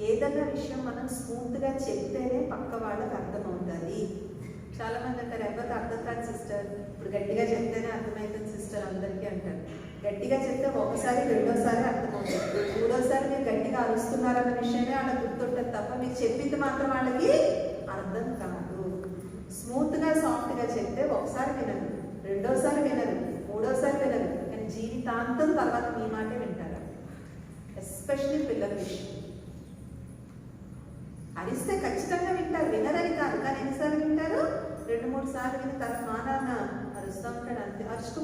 ఏదైనా విషయం మనం స్మూత్గా చెప్తేనే పక్క వాళ్ళకి అర్థమవుతుంది. చాలామంది అంటారు ఎవరికి అర్థం కాదు సిస్టర్, ఇప్పుడు గట్టిగా చెప్తేనే అర్థమవుతుంది సిస్టర్ అందరికీ అంటారు. గట్టిగా చెప్తే ఒకసారి రెండోసారి అర్థమవుతుంది, మూడోసారి మీరు గట్టిగా అరుస్తున్నారన్న విషయమే వాళ్ళకి గుర్తుంటుంది తప్ప మీకు చెప్పింది మాత్రం వాళ్ళకి అర్థం కాదు. స్మూత్గా సాఫ్ట్గా చెప్తే ఒకసారి వినరు, రెండోసారి వినరు, మూడోసారి వినరు, కానీ జీవితాంతం తర్వాత మీ మాటే వింటారు. ఎస్పెషల్లీ పిల్లల విషయం. అరిస్తే ఖచ్చితంగా వింటారు, వినరని కాదు, కానీ ఎన్నిసార్లు వింటారు? 2-3 సార్లు విని తన మా నాన్న అరుస్తూ ఉంటాడు, అంతే అరుచుకో.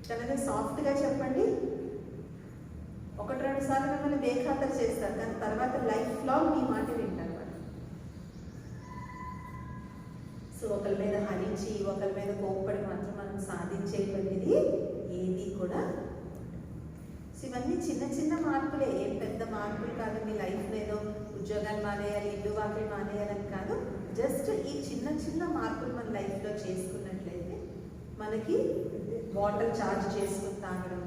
కనుక సాఫ్ట్గా చెప్పండి. 1-2 సార్లు మిమ్మల్ని బేఖాతరు చేస్తారు, దాని తర్వాత లైఫ్ లాంగ్ మీ మాట వింటారు వాళ్ళు. సో ఒకరి మీద హరించి ఒకరి మీద కోప్పడి మాత్రం మనం సాధించేటువంటిది ఏది కూడా. సో ఇవన్నీ చిన్న చిన్న మార్పులే, ఏం పెద్ద మార్పులు కాదు. మీ లైఫ్లో ఏదో ఉద్యోగాలు మానేయాలి, ఇల్లు వాకిలు మానేయాలని కాదు. జస్ట్ ఈ చిన్న చిన్న మార్పులు మన లైఫ్లో చేసుకున్నట్లయితే మనకి వాటర్ ఛార్జ్ చేసుకుని తాగడం,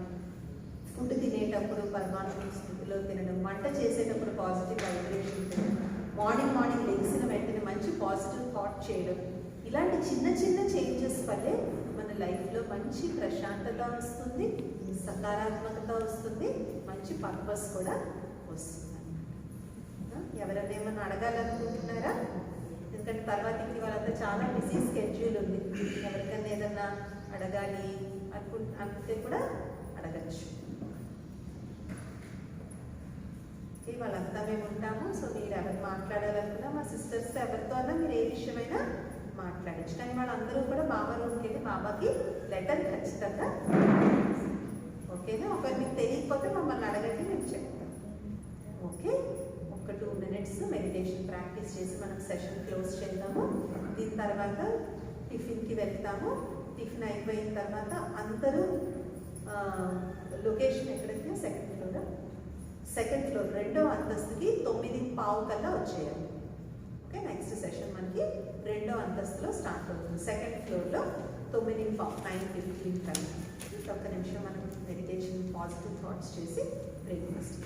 ఫుడ్ తినేటప్పుడు పరమాత్మ స్థితిలో తినడం, వంట చేసేటప్పుడు పాజిటివ్ వైబ్రేషన్ తినడం, మార్నింగ్ లెగ్సిన వెంటనే మంచి పాజిటివ్ థాట్ చేయడం, ఇలాంటి చిన్న చిన్న చేంజెస్ వల్లే మన లైఫ్లో మంచి ప్రశాంతత వస్తుంది, సకారాత్మకత వస్తుంది, మంచి పర్పస్ కూడా వస్తుంది. ఎవరైనా ఏమన్నా అడగాలనుకుంటున్నారా? ఎందుకంటే తర్వాత ఇంటి వాళ్ళంతా చాలా బిజీ స్కెడ్యూల్ ఉంది. ఎవరికైనా ఏదన్నా అడగాలి అనుకుంటే కూడా అడగచ్చు. వాళ్ళంతా మేము ఉంటాము. సో మీరు ఎవరు మాట్లాడాలనుకున్నా మా సిస్టర్స్ ఎవరితో అన్నా మీరు ఏ విషయమైనా మాట్లాడచ్చు. కానీ వాళ్ళందరూ కూడా బాబా రూమ్కి వెళ్ళి బాబాకి లెటర్ ఖచ్చితంగా, ఓకేనా? ఒకవేళ మీకు తెలియకపోతే మమ్మల్ని అడగండి, మేము చెప్తాం. ఓకే, ఒక 2 minutes మెడిటేషన్ ప్రాక్టీస్ చేసి మనం సెషన్ క్లోజ్ చేద్దాము. దీని తర్వాత టిఫిన్కి వెళ్తాము. టిఫిన్ అయిపోయిన తర్వాత అందరూ లొకేషన్ ఎక్కడికి? సెకండ్ ఫ్లోర్ 2వ అంతస్తుకి 9:15 కల్లా వచ్చేయాలి. ఓకే, నెక్స్ట్ సెషన్ మనకి 2వ అంతస్తులో స్టార్ట్ అవుతుంది. సెకండ్ ఫ్లోర్లో 9:15 కల్లా. ఒక్క నిమిషం మనం మెడిటేషన్ పాజిటివ్ థాట్స్ చేసి బ్రేక్ఫాస్ట్.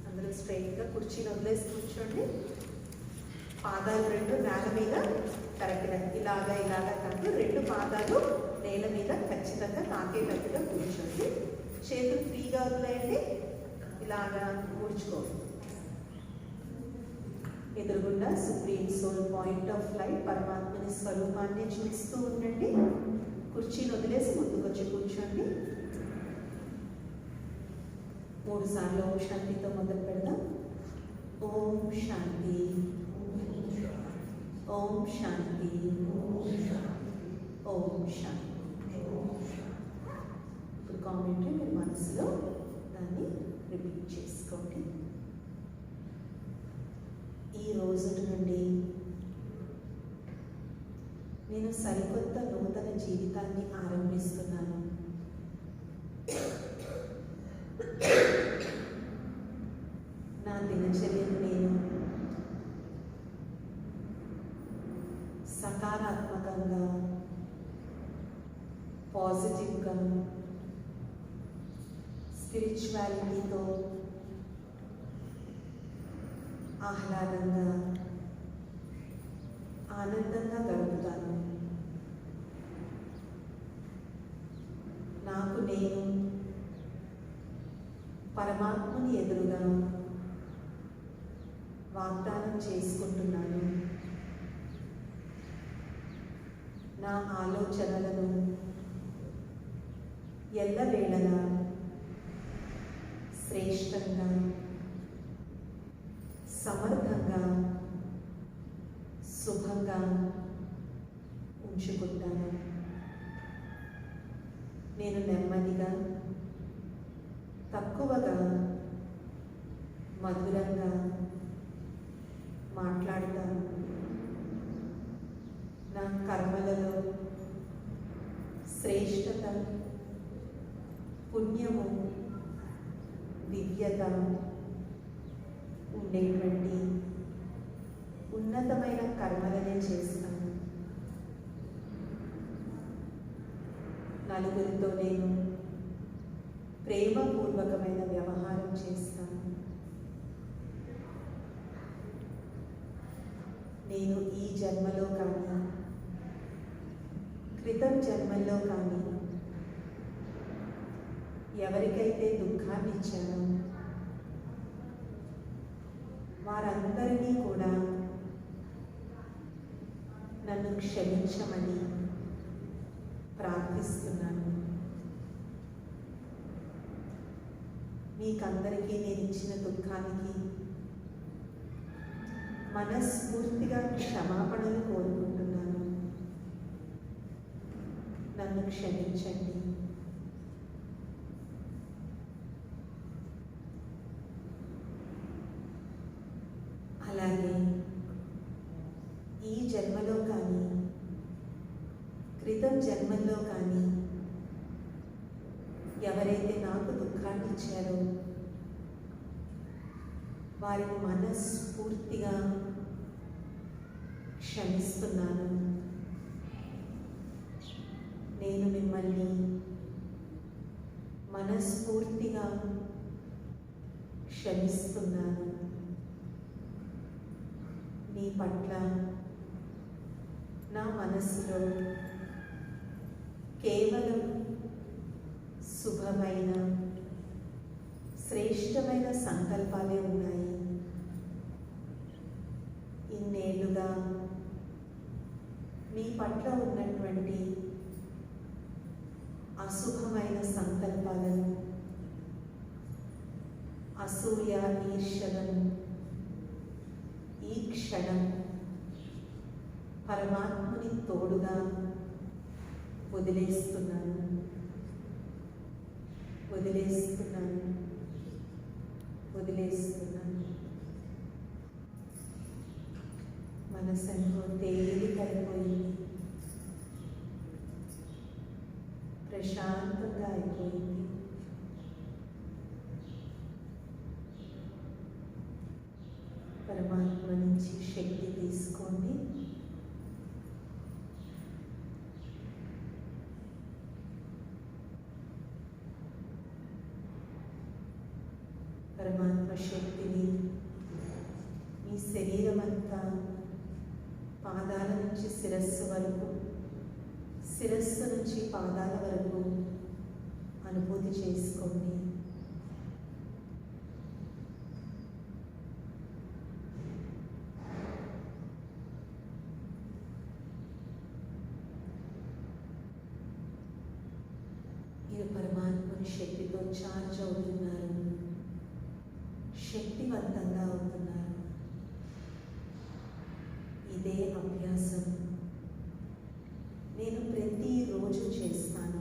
అందరూ స్ట్రైట్గా కుర్చీని వదిలేసి కూర్చోండి. పాదాలు 2 నేల మీద కరెక్ట్గా ఇలాగా కాదు, 2 పాదాలు నేల మీద ఖచ్చితంగా తాకేటట్టుగా కూర్చోండి. చేతులు ఫ్రీగా వదిలేయండి, ఇలాగా కూర్చుకోండి. ఎదురుగుండా supreme soul point of light పరమాత్మని స్వరూపాన్ని చూస్తూ ఉండండి. కుర్చీని వదిలేసి ముందుకొచ్చి కూర్చోండి. 3 సార్లు ఓం శాంతితో మొదలు పెడదాం. ఓం శాంతి, ఓం శాంతి, ఓం శాంతి. ఇప్పుడు కామెంటరీ మీరు మనసులో దాన్ని రిపీట్ చేసుకోండి. ఈ రోజు నుండి నేను సరికొత్త నూతన జీవితాన్ని ఆరంభిస్తున్నాను. నా దినచర్యను నేను ప్రశాంతంగా, పాజిటివ్గా, స్పిరిచువాలిటీతో ఆహ్లాదంగా, ఆనందంగా గడుపుతాను. నాకు నేను పరమాత్మని ఎదురుగా వాగ్దానం చేసుకుంటున్నాను. నా ఆలోచనలను ఎల్లవేళలా శ్రేష్టంగా, సమర్థంగా, శుభంగా ఉంచుకుంటాను. నేను నెమ్మదిగా, తక్కువగా, మధురంగా మాట్లాడతాను. నా కర్మలలో శ్రేష్టత, పుణ్యము, దివ్యత ఉండేటువంటి ఉన్నతమైన కర్మలనే చేస్తాను. నలుగురితో నేను ప్రేమపూర్వకమైన వ్యవహారం చేస్తాను. నేను ఈ జన్మలో కానీ క్రితం జన్మల్లో కానీ ఎవరికైతే దుఃఖాన్ని ఇచ్చానో వారందరినీ కూడా నన్ను క్షమించమని ప్రార్థిస్తున్నాను. మీకందరికీ నేను ఇచ్చిన దుఃఖానికి మనస్ఫూర్తిగా క్షమాపణలు కోరుకుంటున్నాను. నన్ను క్షమించండి. అలాగే ఈ జన్మలో కానీ క్రితం జన్మల్లో కానీ ఎవరైతే నాకు దుఃఖాన్ని ఇచ్చారో వారిని మనస్ఫూర్తిగా క్షమిస్తున్నాను. నేను మిమ్మల్ని మనస్ఫూర్తిగా క్షమిస్తున్నాను. మీ పట్ల నా మనస్సులో కేవలం శుభమైన, శ్రేష్టమైన సంకల్పాలే ఉన్నాయి. ఇన్నేళ్లుగా మీ పట్ల ఉన్నటువంటి అశుభమైన సంకల్పాలను, అసూయ, ఈర్ష్యలను ఈ క్షణం పరమాత్ముని తోడుగా వదిలేస్తున్నాను. వదిలేస్తున్నాను. వదిలేస్తున్నాను. మనసంతో తేలికైపోయింది, ప్రశాంతంగా అయిపోయింది. పరమాత్మ నుంచి శక్తి తీసుకోండి. పరమాత్మ శక్తిని మీ శరీరం అంతా పాదాల నుంచి శిరస్సు వరకు, శిరస్సు నుంచి పాదాల వరకు అనుభూతి చేసుకోండి. మీరు పరమాత్మని శక్తితో ఛార్జ్ అవుతున్నారు, శక్తివంతంగా అవుతున్నారు. ఇదే అభ్యాసం నేను ప్రతిరోజు చేస్తాను.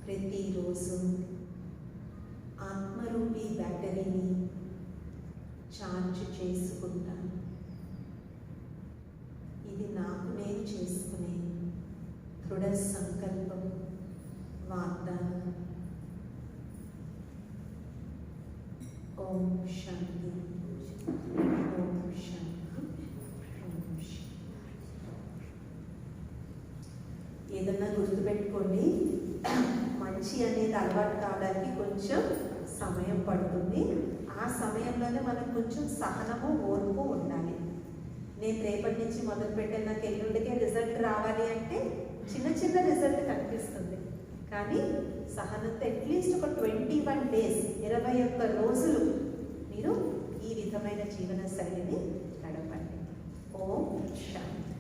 ప్రతిరోజు ఆత్మరూపీ బ్యాటరీని ఛార్జ్ చేసుకుంటాను. ఇది నాకు నేను చేసుకునే దృఢ సంకల్పం, వాగ్దానం. ఓం శాంతి. ఓం శాంతి. ఓం శాంతి. ఏదన్నా గుర్తుపెట్టుకోండి, మంచి అనేది అలవాటు కావడానికి కొంచెం సమయం పడుతుంది. ఆ సమయంలోనే మనకు కొంచెం సహనము ఓర్పు ఉండాలి. నేను రేపటి నుంచి మొదలు పెట్టాను, నాకు ఎల్లుండికే రిజల్ట్ రావాలి అంటే చిన్న చిన్న రిజల్ట్ కనిపిస్తుంది. కానీ సహనంతో అట్లీస్ట్ ఒక 21 days 21 రోజులు మీరు ఈ విధమైన జీవన శైలిని నడపండి. ఓం శాంతి.